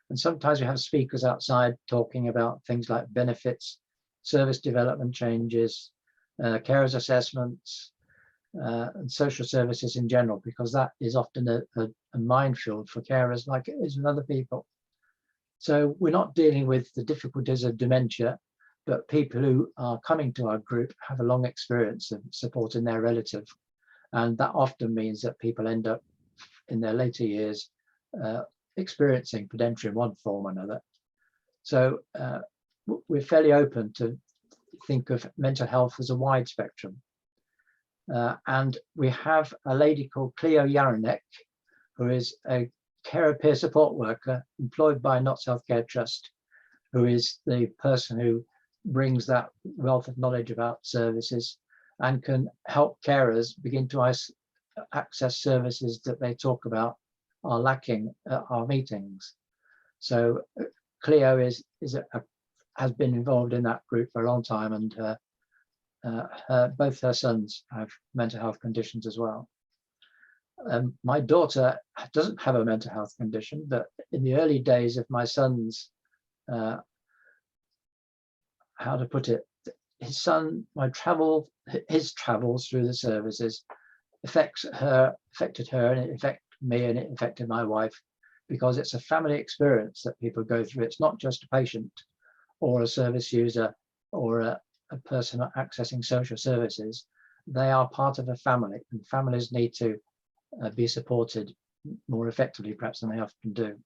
And sometimes we have speakers outside talking about things like benefits, service development changes, carers assessments, and social services in general, because that is often a minefield for carers like it is with other people. So we're not dealing with the difficulties of dementia, but people who are coming to our group have a long experience of supporting their relative. And that often means that people end up in their later years experiencing dementia in one form or another. So we're fairly open to think of mental health as a wide spectrum. And we have a lady called Cleo Yaronek, who is a carer peer support worker employed by Notts Healthcare Trust, who is the person who brings that wealth of knowledge about services and can help carers begin to access services that they talk about are lacking at our meetings. So Cleo has been involved in that group for a long time, and both her sons have mental health conditions as well. My daughter doesn't have a mental health condition, but in the early days of my son's how to put it, his son, his travels through the services affected her, and it affected me, and it affected my wife, because it's a family experience that people go through. It's not just a patient or a service user or a person accessing social services. They are part of a family, and families need to be supported more effectively perhaps than they often do.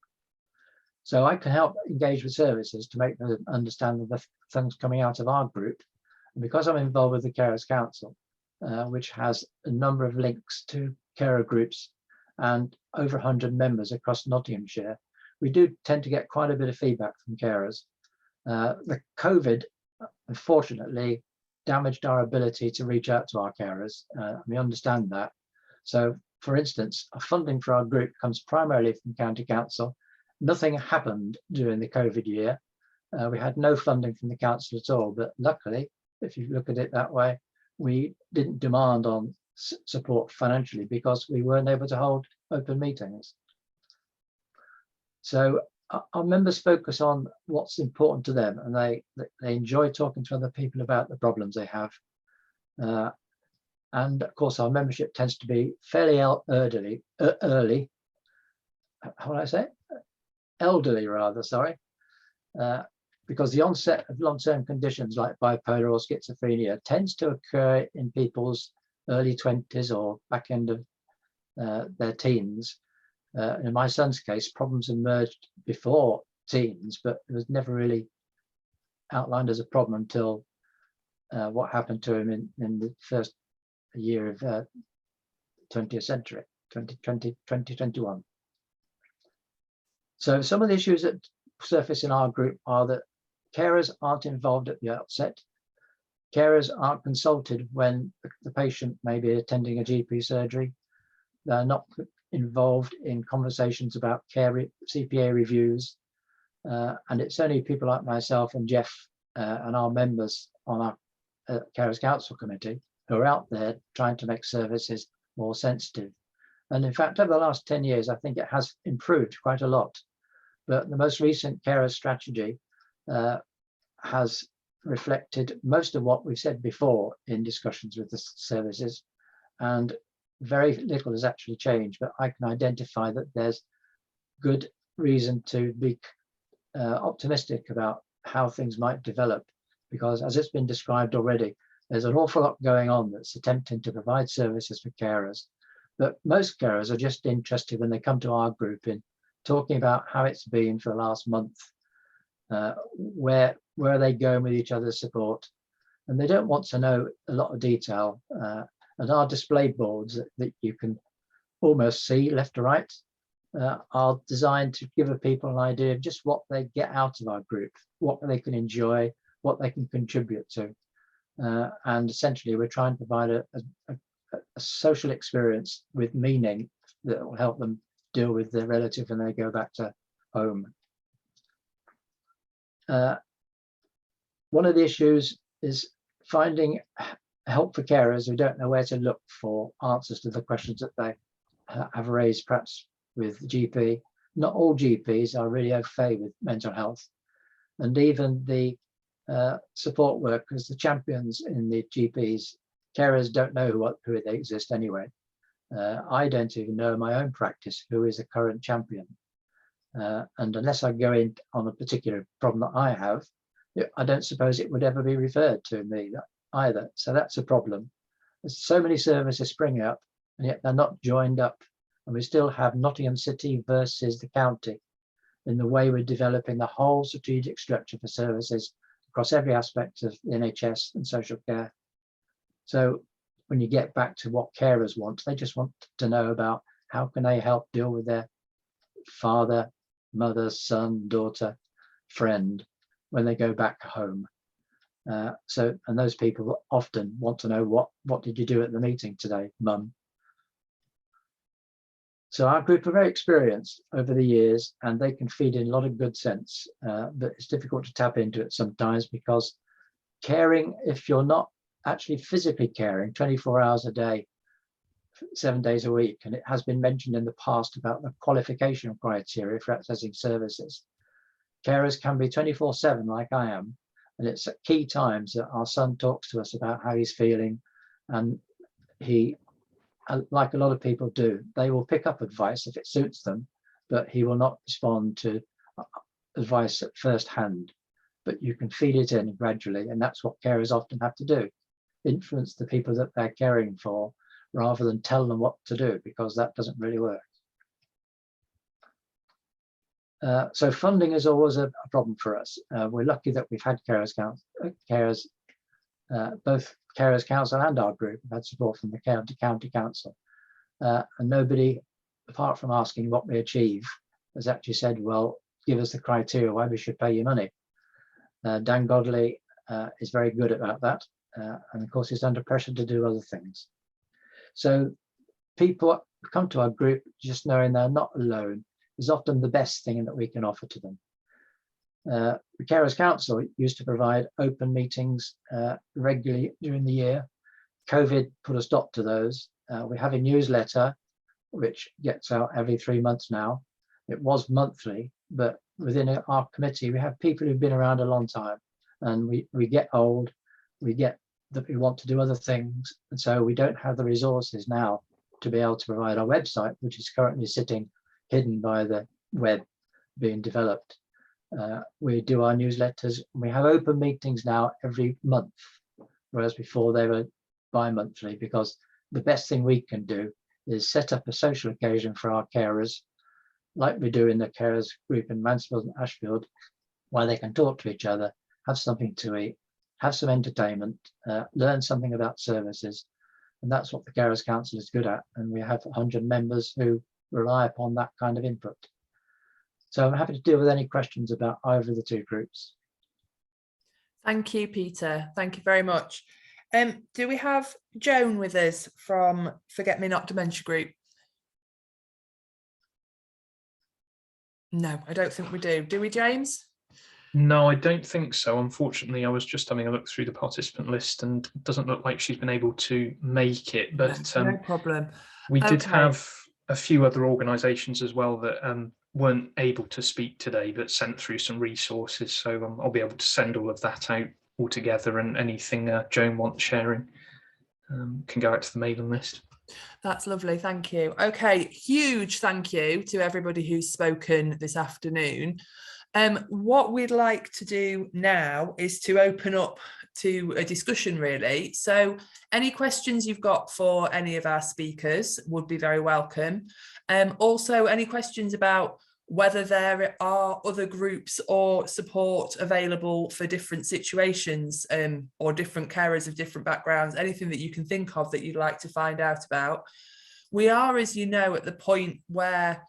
So I can help engage with services to make them understand the things coming out of our group. And because I'm involved with the Carers Council, which has a number of links to carer groups and over 100 members across Nottinghamshire, we do tend to get quite a bit of feedback from carers. The COVID, unfortunately, damaged our ability to reach out to our carers. We understand that. So, for instance, our funding for our group comes primarily from County Council. Nothing happened during the COVID year. We had no funding from the council at all, but luckily, if you look at it that way, we didn't demand on support financially because we weren't able to hold open meetings. So our members focus on what's important to them, and they enjoy talking to other people about the problems they have. And of course, our membership tends to be fairly early. How would I say? Elderly, rather, sorry. Because the onset of long-term conditions like bipolar or schizophrenia tends to occur in people's early 20s or back end of their teens. In my son's case, problems emerged before teens, but it was never really outlined as a problem until what happened to him in the first year of 20th century, 2021. So some of the issues that surface in our group are that carers aren't involved at the outset. Carers aren't consulted when the patient may be attending a GP surgery. They're not involved in conversations about CPA reviews. And it's only people like myself and Jeff and our members on our Carers Council Committee who are out there trying to make services more sensitive. And in fact, over the last 10 years, I think it has improved quite a lot. But the most recent carer strategy has reflected most of what we've said before in discussions with the services, and very little has actually changed. But I can identify that there's good reason to be optimistic about how things might develop, because as it's been described already, there's an awful lot going on that's attempting to provide services for carers. But most carers are just interested when they come to our group in talking about how it's been for the last month, where are they going with each other's support, and they don't want to know a lot of detail. And our display boards that you can almost see left to right are designed to give people an idea of just what they get out of our group, what they can enjoy, what they can contribute to. And essentially, we're trying to provide a social experience with meaning that will help them deal with their relative when they go back to home. One of the issues is finding help for carers who don't know where to look for answers to the questions that they have raised, perhaps with GP. Not all GPs are really au fait with mental health, and even the support workers, the champions in the GPs, carers don't know who they exist anyway. I don't even know in my own practice who is a current champion. And unless I go in on a particular problem that I have, I don't suppose it would ever be referred to me either. So that's a problem. There's so many services springing up, and yet they're not joined up. And we still have Nottingham City versus the county in the way we're developing the whole strategic structure for services across every aspect of the NHS and social care. So when you get back to what carers want, they just want to know about how can they help deal with their father, mother, son, daughter, friend when they go back home. And those people often want to know, what did you do at the meeting today, mum? So our group are very experienced over the years, and they can feed in a lot of good sense, but it's difficult to tap into it sometimes, because caring, if you're not actually physically caring 24 hours a day, 7 days a week, and it has been mentioned in the past about the qualification criteria for accessing services. Carers can be 24/7 like I am, And it's at key times that our son talks to us about how he's feeling, and he, like a lot of people do, they will pick up advice if it suits them, but he will not respond to advice at first hand. But you can feed it in gradually, and that's what carers often have to do: influence the people that they're caring for rather than tell them what to do, because that doesn't really work. So funding is always a problem for us. We're lucky that we've had both Carers Council and our group have had support from the County Council, and nobody, apart from asking what we achieve, has actually said, well, give us the criteria why we should pay you money. Dan Godley is very good about that, and of course he's under pressure to do other things. So people come to our group just knowing they're not alone is often the best thing that we can offer to them. The Carers Council used to provide open meetings regularly during the year. COVID put a stop to those. We have a newsletter which gets out every 3 months now. It was monthly, but within our committee, we have people who've been around a long time, and we get old, we get that we want to do other things. And so we don't have the resources now to be able to provide our website, which is currently sitting hidden by the web being developed. We do our newsletters. We have open meetings now every month, whereas before they were bi-monthly, because the best thing we can do is set up a social occasion for our carers, like we do in the carers group in Mansfield and Ashfield, where they can talk to each other, have something to eat, have some entertainment, learn something about services. And that's what the Carers Council is good at. And we have 100 members who rely upon that kind of input. So I'm happy to deal with any questions about either of the two groups. Thank you, Peter. Thank you very much. Do we have Joan with us from Forget Me Not Dementia Group? No, I don't think we do. Do we, James? No, I don't think so. Unfortunately, I was just having a look through the participant list, and it doesn't look like she's been able to make it. But no problem. We did have a few other organisations as well that weren't able to speak today, but sent through some resources. So I'll be able to send all of that out all together, and anything Joan wants sharing can go out to the mailing list. That's lovely. Thank you. Okay, huge thank you to everybody who's spoken this afternoon. What we'd like to do now is to open up to a discussion, really. So any questions you've got for any of our speakers would be very welcome. Also, any questions about whether there are other groups or support available for different situations, or different carers of different backgrounds, anything that you can think of that you'd like to find out about. We are, as you know, at the point where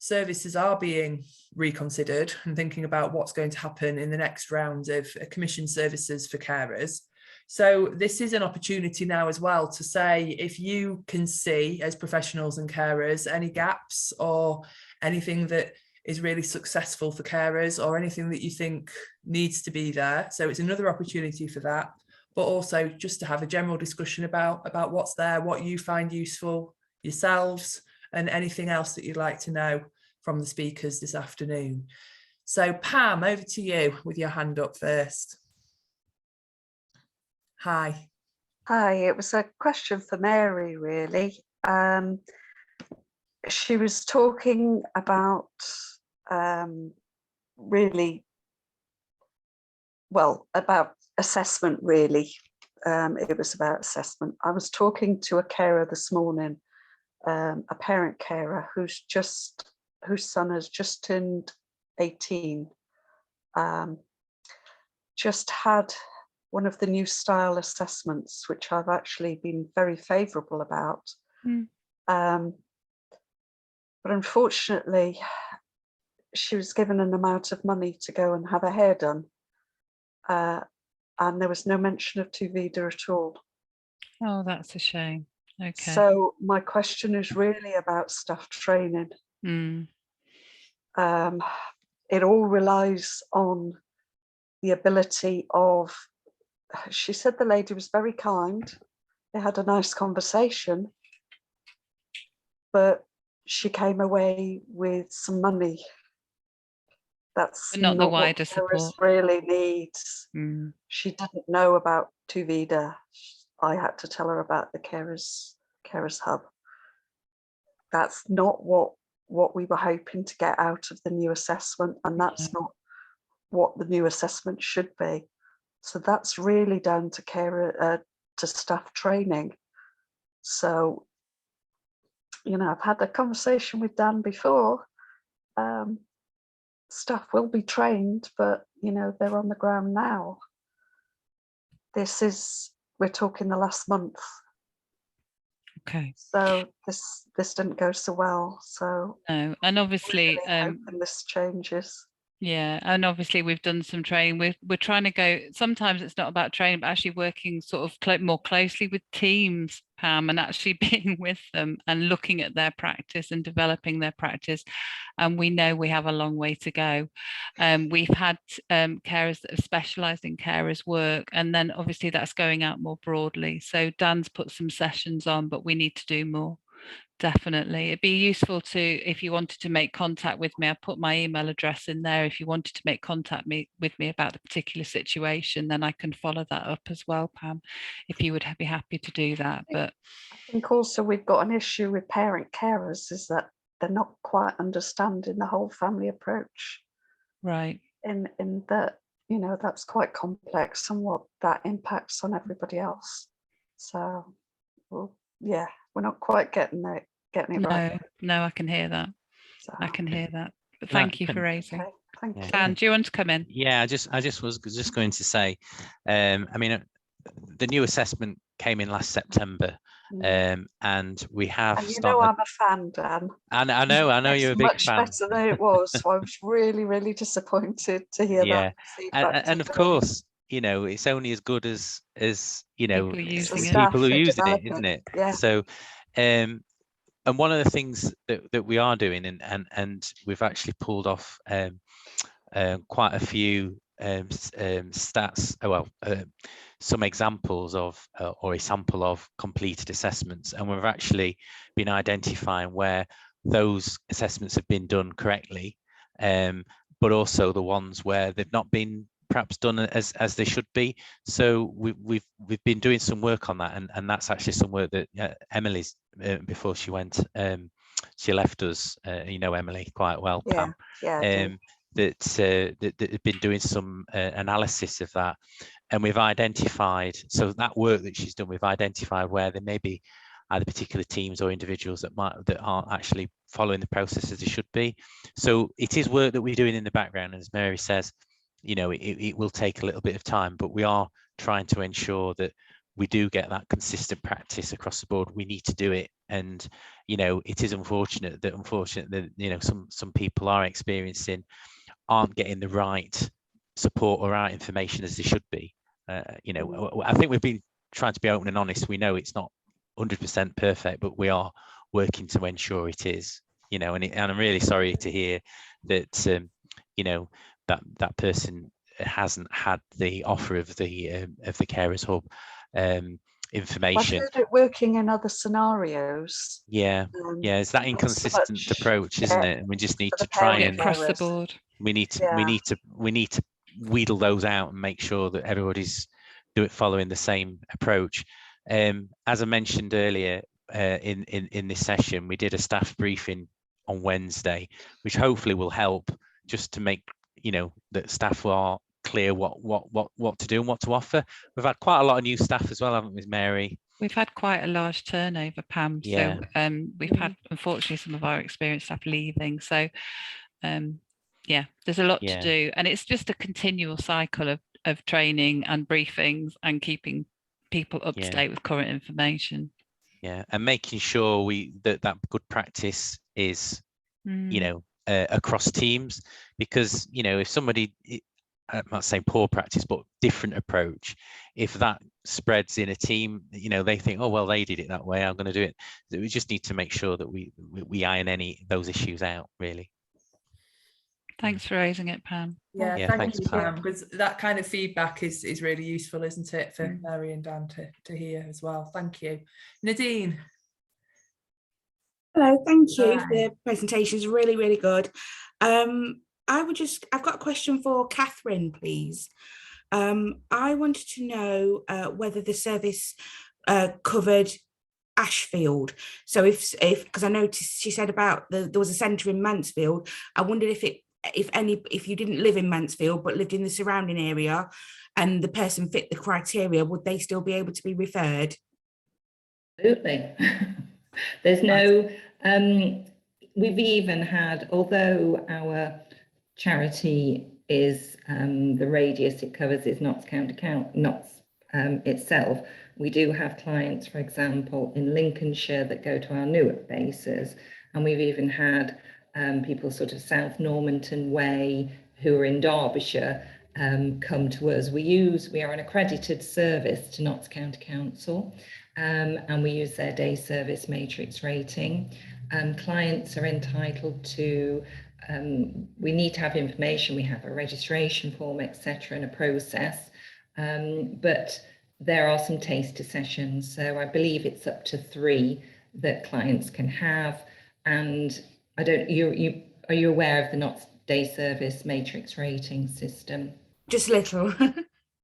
services are being reconsidered and thinking about what's going to happen in the next round of commission services for carers. So this is an opportunity now as well to say, if you can see as professionals and carers any gaps or anything that is really successful for carers or anything that you think needs to be there. So it's another opportunity for that, but also just to have a general discussion about what's there, what you find useful yourselves, and anything else that you'd like to know from the speakers this afternoon. So Pam, over to you with your hand up first. Hi. Hi, it was a question for Mary, really. She was talking about really, well, about assessment, really. It was about assessment. I was talking to a carer this morning, a parent carer whose son has just turned 18, just had one of the new style assessments, which I've actually been very favourable about. But unfortunately, she was given an amount of money to go and have her hair done. And there was no mention of Tuvida at all. Oh, that's a shame. Okay. So my question is really about staff training. It all relies on the ability of, she said the lady was very kind. They had a nice conversation, but she came away with some money That's But not the what wider Keris support. really needs. Mm. She didn't know about Tuvida. I had to tell her about the carers hub. That's not what we were hoping to get out of the new assessment, and that's not what the new assessment should be. So that's really down to to staff training. So, you know, I've had a conversation with Dan before. Staff will be trained, but you know, they're on the ground now. We're talking the last month. Okay. So this didn't go so well. So no, and obviously really hoping this changes. Yeah, and obviously we've done some training. We're trying to go. Sometimes it's not about training, but actually working sort of more closely with teams, Pam, and actually being with them and looking at their practice and developing their practice. And we know we have a long way to go. We've had carers that have specialised in carers work, and then obviously that's going out more broadly. So Dan's put some sessions on, but we need to do more. Definitely. It'd be useful to, if you wanted to make contact with me, I put my email address in there. If you wanted to make contact with me about the particular situation, then I can follow that up as well, Pam, if you would be happy to do that. But I think also we've got an issue with parent carers is that they're not quite understanding the whole family approach. Right. In that, you know, that's quite complex and what that impacts on everybody else. So, well, yeah, we're not quite getting it right. No, I can hear that. So, I can hear that. But No, thank you for raising. okay, thank you. Dan, do you want to come in? Yeah, I just was just going to say, I mean, the new assessment came in last September, and we have. And you know, I'm a fan, Dan. And I know you're a big much fan. better than it was. So I was really, really disappointed to hear that. And of course, you know, it's only as good as you know, people who are using it, isn't it? Yeah. So, and one of the things that we are doing, and we've actually pulled off quite a few stats, some examples of or a sample of completed assessments, and we've actually been identifying where those assessments have been done correctly, but also the ones where they've not been perhaps done as they should be. So we've been doing some work on that, and that's actually some work that Emily's before she went, she left us. You know Emily quite well, Pam. That have been doing some analysis of that, and we've identified, so that work that she's done, we've identified where there may be either particular teams or individuals that aren't actually following the process as they should be. So it is work that we're doing in the background, as Mary says. You know, it will take a little bit of time, but we are trying to ensure that we do get that consistent practice across the board. We need to do it, and you know, it is unfortunate that you know, some people aren't getting the right support or right information as they should be. You know, I think we've been trying to be open and honest. We know it's not 100% perfect, but we are working to ensure it is. You know, and I'm really sorry to hear that. You know, that person hasn't had the offer of the Carers Hub information. I've heard it working in other scenarios. Yeah, it's that inconsistent approach, isn't it? And we just need to try and across the board. We need to wheedle those out and make sure that everybody's following the same approach. As I mentioned earlier in this session, we did a staff briefing on Wednesday, which hopefully will help just to make, you know, that staff are clear what to do and what to offer. We've had quite a lot of new staff as well, haven't we, Mary? We've had quite a large turnover, Pam. Yeah. So we've had, unfortunately, some of our experienced staff leaving. So yeah, there's a lot to do, and it's just a continual cycle of training and briefings and keeping people up to date with current information. Yeah, and making sure that good practice is, you know, across teams, because you know, if somebody, I'm not saying poor practice, but different approach, if that spreads in a team, you know, they think, oh well, they did it that way, I'm going to do it. We just need to make sure that we iron those issues out, really. Thanks for raising it, Pam. Yeah, thanks, Pam, because that kind of feedback is really useful, isn't it, for Mary and Dan to hear as well. Thank you. Nadine. Hello, thank you for the presentation. It's really, really good. I've got a question for Catherine, please. I wanted to know whether the service covered Ashfield. So if because I noticed she said about there was a centre in Mansfield. I wondered if you didn't live in Mansfield but lived in the surrounding area and the person fit the criteria, would they still be able to be referred? Absolutely. There's no, we've even had, although our charity is the radius it covers is Notts County itself, we do have clients, for example, in Lincolnshire that go to our Newark bases, and we've even had people sort of South Normanton way who are in Derbyshire come to us. We are an accredited service to Notts County Council, and we use their day service matrix rating. Clients are entitled to, we need to have information, we have a registration form, etc., and a process, but there are some taster sessions, so I believe it's up to 3 that clients can have. And I don't, are you aware of the Notts Day Service matrix rating system? Just little.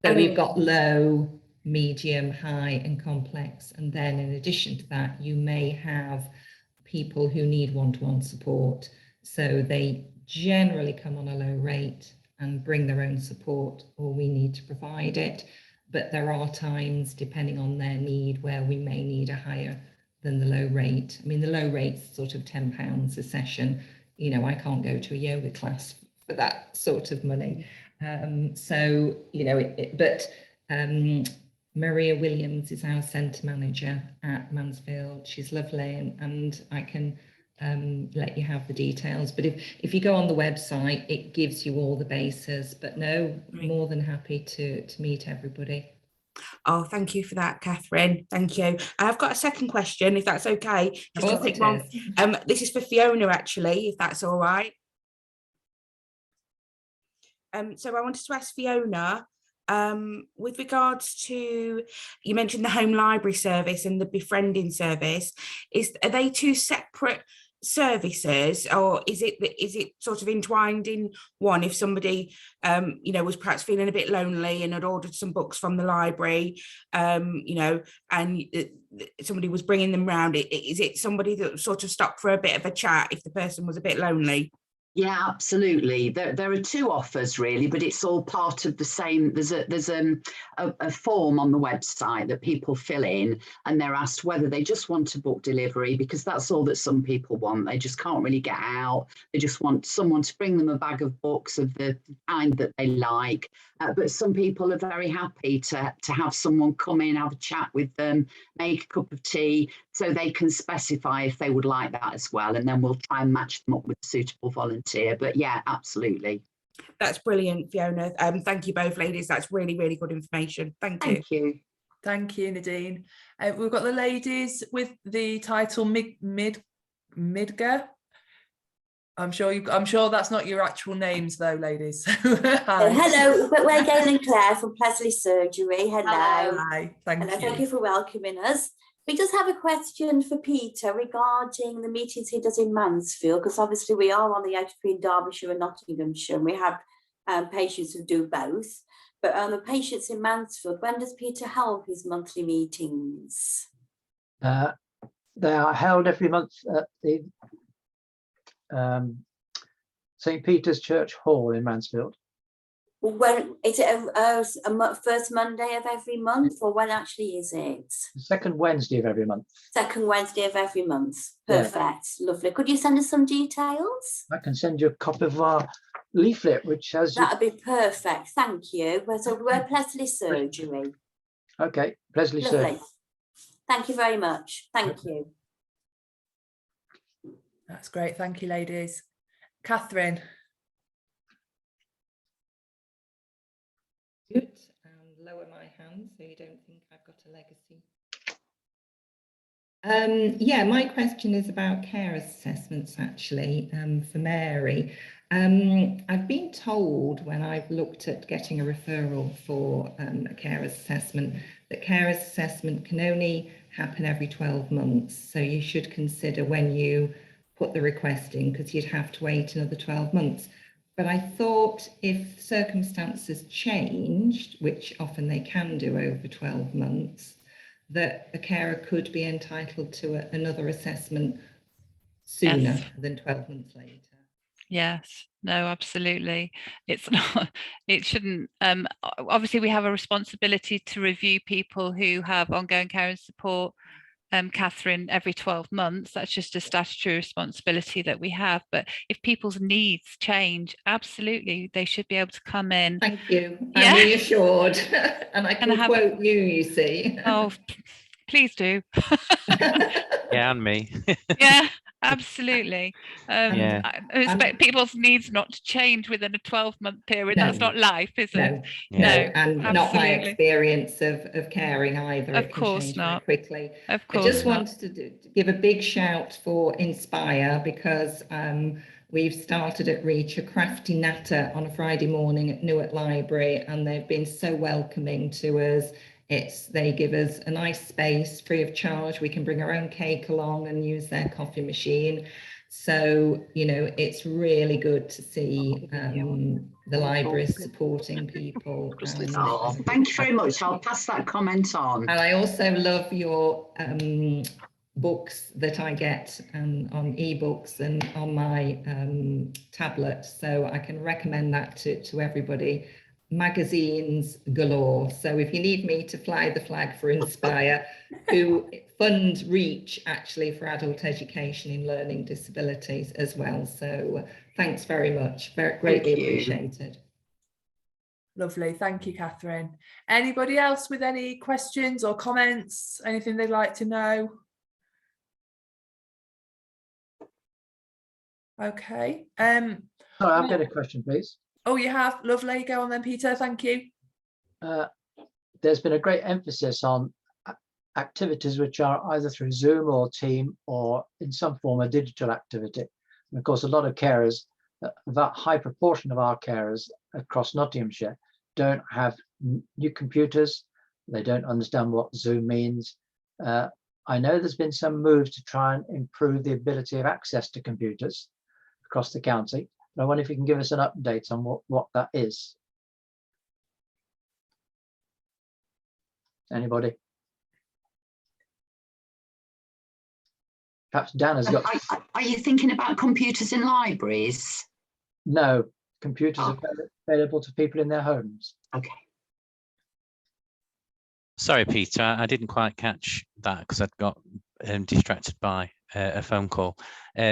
So we've got low, medium, high and complex, and then in addition to that you may have people who need one-to-one support, so they generally come on a low rate and bring their own support, or we need to provide it. But there are times, depending on their need, where we may need a higher than the low rate. I mean, the low rate's sort of £10 a session. You know, I can't go to a yoga class for that sort of money. So, you know, but Maria Williams is our centre manager at Mansfield. She's lovely, and I can let you have the details. But if you go on the website, it gives you all the bases. But no, more than happy to meet everybody. Oh, thank you for that, Catherine. Thank you. I've got a second question, if that's okay. Just a quick one. This is for Fiona, actually, if that's all right. So I wanted to ask Fiona, with regards to, you mentioned the home library service and the befriending service, are they 2 separate services, or is it sort of entwined in one? If somebody you know, was perhaps feeling a bit lonely and had ordered some books from the library, you know, and somebody was bringing them round, is it somebody that sort of stopped for a bit of a chat if the person was a bit lonely? Yeah, absolutely. There are 2 offers really, but it's all part of the same. There's a form on the website that people fill in, and they're asked whether they just want to book delivery, because that's all that some people want. They just can't really get out. They just want someone to bring them a bag of books of the kind that they like. But some people are very happy to have someone come in, have a chat with them, make a cup of tea, so they can specify if they would like that as well, and then we'll try and match them up with a suitable volunteer. But yeah, absolutely. That's brilliant, Fiona. Thank you both, ladies. That's really, really good information. Thank you. Thank you. Thank you, Nadine. We've got the ladies with the title Midger. I'm sure that's not your actual names though, ladies. Hello, but we're Gail and Claire from Plesley Surgery. Hello. Hi, thank you for welcoming us. We just have a question for Peter regarding the meetings he does in Mansfield, because obviously we are on the edge between Derbyshire and Nottinghamshire, and we have patients who do both. But the patients in Mansfield, when does Peter hold his monthly meetings? They are held every month at the St. Peter's Church Hall in Mansfield. When is it? A first Monday of every month, or when actually is it? The second Wednesday of every month. Second Wednesday of every month. Perfect. Yeah. Lovely. Could you send us some details? I can send you a copy of our leaflet, which has. That'd be perfect. Thank you. So we're Plesley Surgery. Okay, Plesley Surgery. Thank you very much. Thank you. That's great. Thank you, ladies. Catherine. Good. And lower my hand so you don't think I've got a legacy. Yeah, my question is about care assessments actually, for Mary. I've been told when I've looked at getting a referral for a care assessment that care assessment can only happen every 12 months. So you should consider when you put the request in, because you'd have to wait another 12 months. But I thought if circumstances changed, which often they can do over 12 months, that a carer could be entitled to another assessment sooner Yes. than 12 months later. Yes, no, absolutely. It's not, it shouldn't, obviously we have a responsibility to review people who have ongoing care and support, Catherine, every 12 months. That's just a statutory responsibility that we have. But if people's needs change, absolutely, they should be able to come in. Thank you. Yeah. I'm reassured. And I can And have quote you see. Oh, please do. Yeah, and me. Yeah, absolutely. Yeah. I expect people's needs not to change within a 12-month period. That's No. not life, is it? No, Yeah. no, and not my experience of caring either. Of It can course change not. very quickly. Of I course just not. wanted to give a big shout for Inspire, because we've started at Reach a crafty natter on a Friday morning at Newark Library, and they've been so welcoming to us. They give us a nice space free of charge. We can bring our own cake along and use their coffee machine. So, you know, it's really good to see the library supporting people. Oh, thank you very much. I'll pass that comment on. And I also love your books that I get on ebooks and on my tablet. So I can recommend that to everybody. Magazines galore. So if you need me to fly the flag for Inspire, who fund Reach actually for adult education in learning disabilities as well. So thanks very much. Greatly appreciated. Lovely. Thank you, Catherine. Anybody else with any questions or comments? Anything they'd like to know? Okay. Sorry, I've got a question, please. Oh, you have? Lovely. Go on then, Peter. Thank you. There's been a great emphasis on activities which are either through Zoom or Team or in some form of digital activity. And of course, a lot of carers, that high proportion of our carers across Nottinghamshire don't have new computers. They don't understand what Zoom means. I know there's been some moves to try and improve the ability of access to computers across the county. I wonder if you can give us an update on what that is. Anybody? Perhaps Dan has got. Are you thinking about computers in libraries? No, computers are available to people in their homes. Okay. Sorry, Peter, I didn't quite catch that because I'd got distracted by a phone call.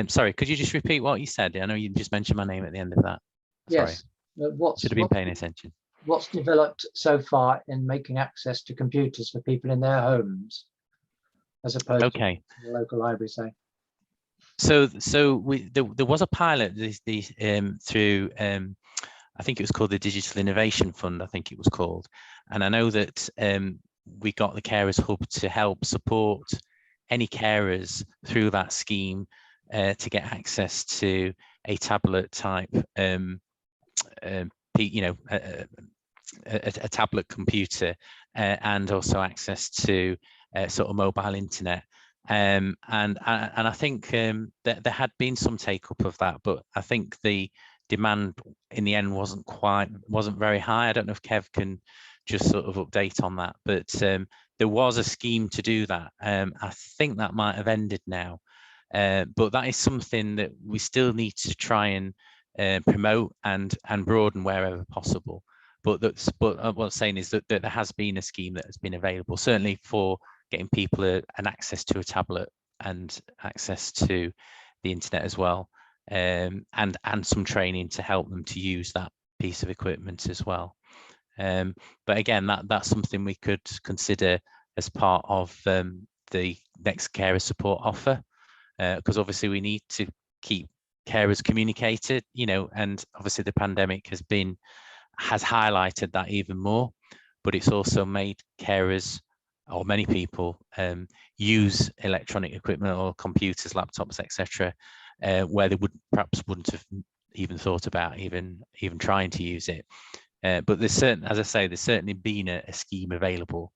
Sorry, could you just repeat what you said? I know you just mentioned my name at the end of that. Sorry. Yes. Should have been paying attention. What's developed so far in making access to computers for people in their homes, as opposed to the local library, say? So there was a pilot through I think it was called the Digital Innovation Fund. I think it was called, and I know that we got the Carers Hub to help support any carers through that scheme to get access to a tablet type, a tablet computer, and also access to sort of mobile internet. And I think that there had been some take up of that, but I think the demand in the end wasn't very high. I don't know if Kev can just sort of update on that, but there was a scheme to do that. I think that might have ended now, but that is something that we still need to try and promote and broaden wherever possible. But what I'm saying is that there has been a scheme that has been available, certainly for getting people an access to a tablet and access to the internet as well, and some training to help them to use that piece of equipment as well. But again, that's something we could consider as part of the next carer support offer, because obviously we need to keep carers communicated, and obviously the pandemic has highlighted that even more, but it's also made carers, or many people, use electronic equipment or computers, laptops, etc., where they wouldn't have even thought about even trying to use it. But there's certainly been a scheme available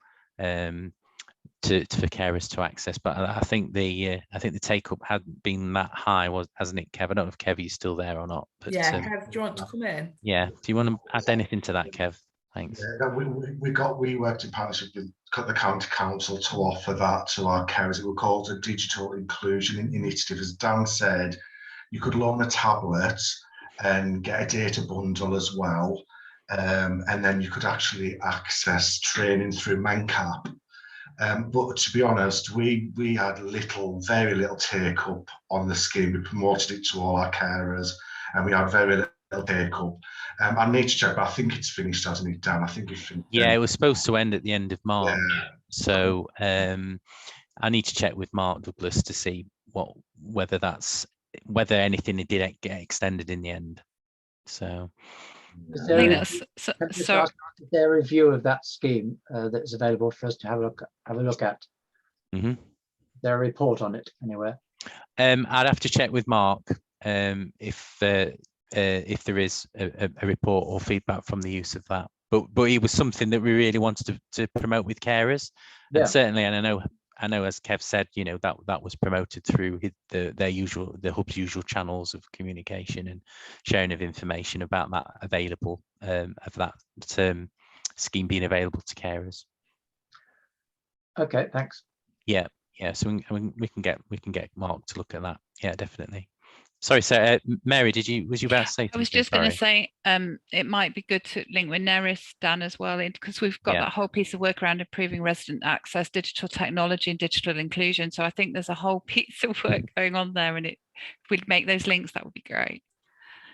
for carers to access. But I think the take up hadn't been that high, hasn't it, Kev? I don't know if Kev, you're still there or not. But Yeah, Kev, do you want to come in? yeah, do you want to add anything to that, Kev? Thanks. Yeah, we worked in partnership with the County Council to offer that to our carers. It was called a digital inclusion initiative. As Dan said, you could loan a tablet and get a data bundle as well, and then you could actually access training through MenCap. But to be honest, we had very little take up on the scheme. We promoted it to all our carers, and we had very little take up. I need to check, but I think it's finished, hasn't it, Dan? I think it's finished. Yeah, it was supposed to end at the end of March. Yeah. So I need to check with Mark Douglas to see whether anything did get extended in the end. So Is I think there, that's is there a review of that scheme that is available for us to have a look at? Mm-hmm. Is there a report on it anywhere? I'd have to check with Mark if there is a report or feedback from the use of that. But it was something that we really wanted to promote with carers, and certainly, and I know, as Kev said, that was promoted through the hub's usual channels of communication and sharing of information about that available of that scheme being available to carers. Okay, thanks. Yeah. So we can get Mark to look at that. Yeah, definitely. Sorry, so Mary, was you about to say something? I was just going to say it might be good to link with Neris, Dan, as well, because we've got that whole piece of work around improving resident access, digital technology and digital inclusion. So I think there's a whole piece of work going on there, and if we'd make those links, that would be great.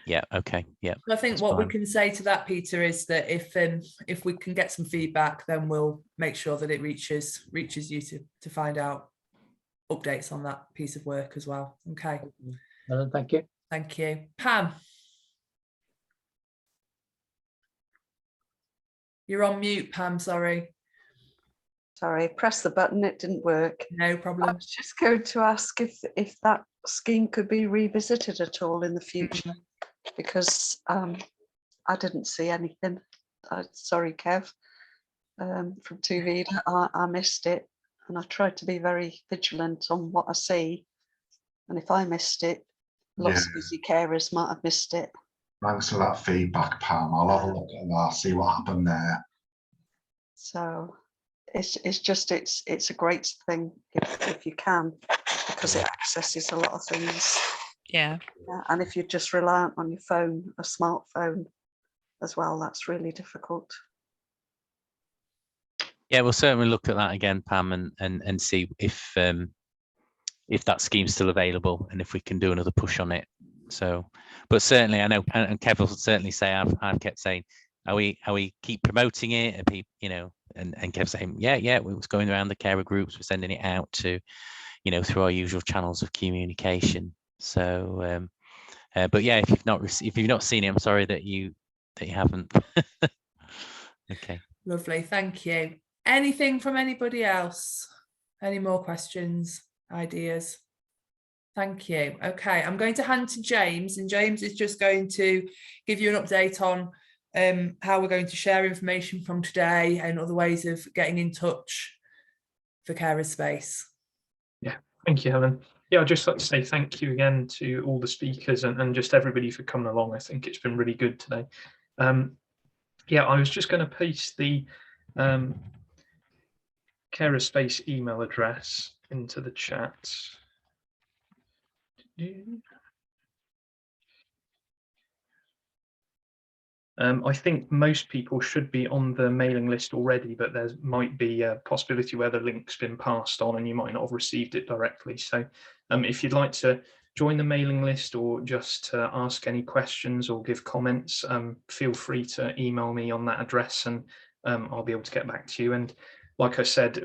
Yeah, okay, yeah. I think what we can say to that, Peter, is that if we can get some feedback, then we'll make sure that it reaches you to find out updates on that piece of work as well. Okay. Thank you. Thank you. Pam. You're on mute, Pam, sorry. Sorry, press the button, it didn't work. No problem. I was just going to ask if that scheme could be revisited at all in the future, because I didn't see anything. Sorry, Kev, from Tuvida, I missed it, and I tried to be very vigilant on what I see, and if I missed it, lots of busy carers might have missed it. Thanks for that feedback, Pam. I'll have a look at that, see what happened there. So it's a great thing if you can, because it accesses a lot of things. Yeah. And if you're just reliant on your phone, a smartphone as well, that's really difficult. Yeah, we'll certainly look at that again, Pam, and see if that scheme's still available and if we can do another push on it. So, but certainly I know, and Kev will certainly say, I've kept saying, are we keep promoting it, and people, and Kev saying, yeah, we was going around the carer groups, we're sending it out to, through our usual channels of communication. So, but yeah, if you've not seen it, I'm sorry that you haven't. Okay. Lovely, thank you. Anything from anybody else? Any more questions, ideas? Thank you. Okay, I'm going to hand to James, and James is just going to give you an update on how we're going to share information from today and other ways of getting in touch for Carers Space. Yeah, thank you, Helen. Yeah, I'd just like to say thank you again to all the speakers and just everybody for coming along. I think it's been really good today. Yeah, I was just going to paste the Carers Space email address into the chat. I think most people should be on the mailing list already, but there might be a possibility where the link's been passed on and you might not have received it directly. So if you'd like to join the mailing list or just ask any questions or give comments, feel free to email me on that address, and I'll be able to get back to you. And like I said,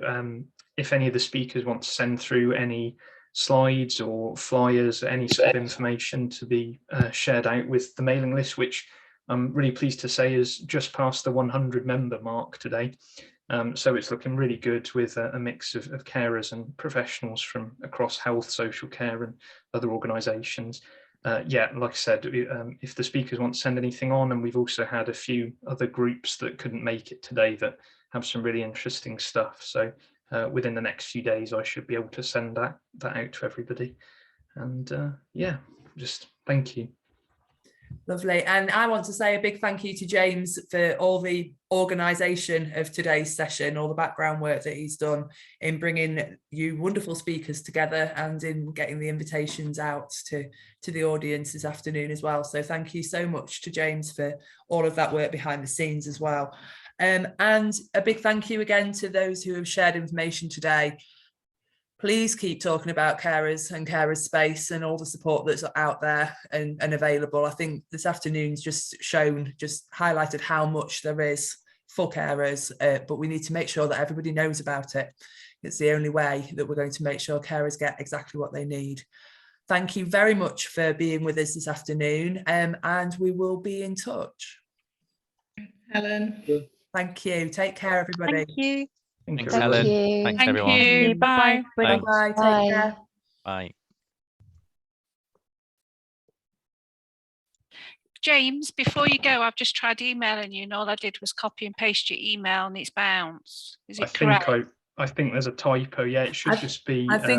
if any of the speakers want to send through any slides or flyers, any sort of information to be shared out with the mailing list, which I'm really pleased to say is just past the 100 member mark today. So it's looking really good with a mix of carers and professionals from across health, social care and other organisations. Yeah, like I said, if the speakers want to send anything on, and we've also had a few other groups that couldn't make it today that have some really interesting stuff. So within the next few days, I should be able to send that out to everybody. And yeah, just thank you. Lovely. And I want to say a big thank you to James for all the organisation of today's session, all the background work that he's done in bringing you wonderful speakers together and in getting the invitations out to the audience this afternoon as well. So thank you so much to James for all of that work behind the scenes as well. And a big thank you again to those who have shared information today. Please keep talking about carers and carers space and all the support that's out there and available. I think this afternoon's just highlighted how much there is for carers, but we need to make sure that everybody knows about it. It's the only way that we're going to make sure carers get exactly what they need. Thank you very much for being with us this afternoon, and we will be in touch. Helen. Thank you. Take care, everybody. Thank you. Thanks, Thank Helen. you. Thanks, Thank everyone. you. Bye. Thanks. Bye. Bye. Take care. Bye. James, before you go, I've just tried emailing you and all I did was copy and paste your email and it's bounced. Is it correct? I think there's a typo. Yeah, it should just be. I think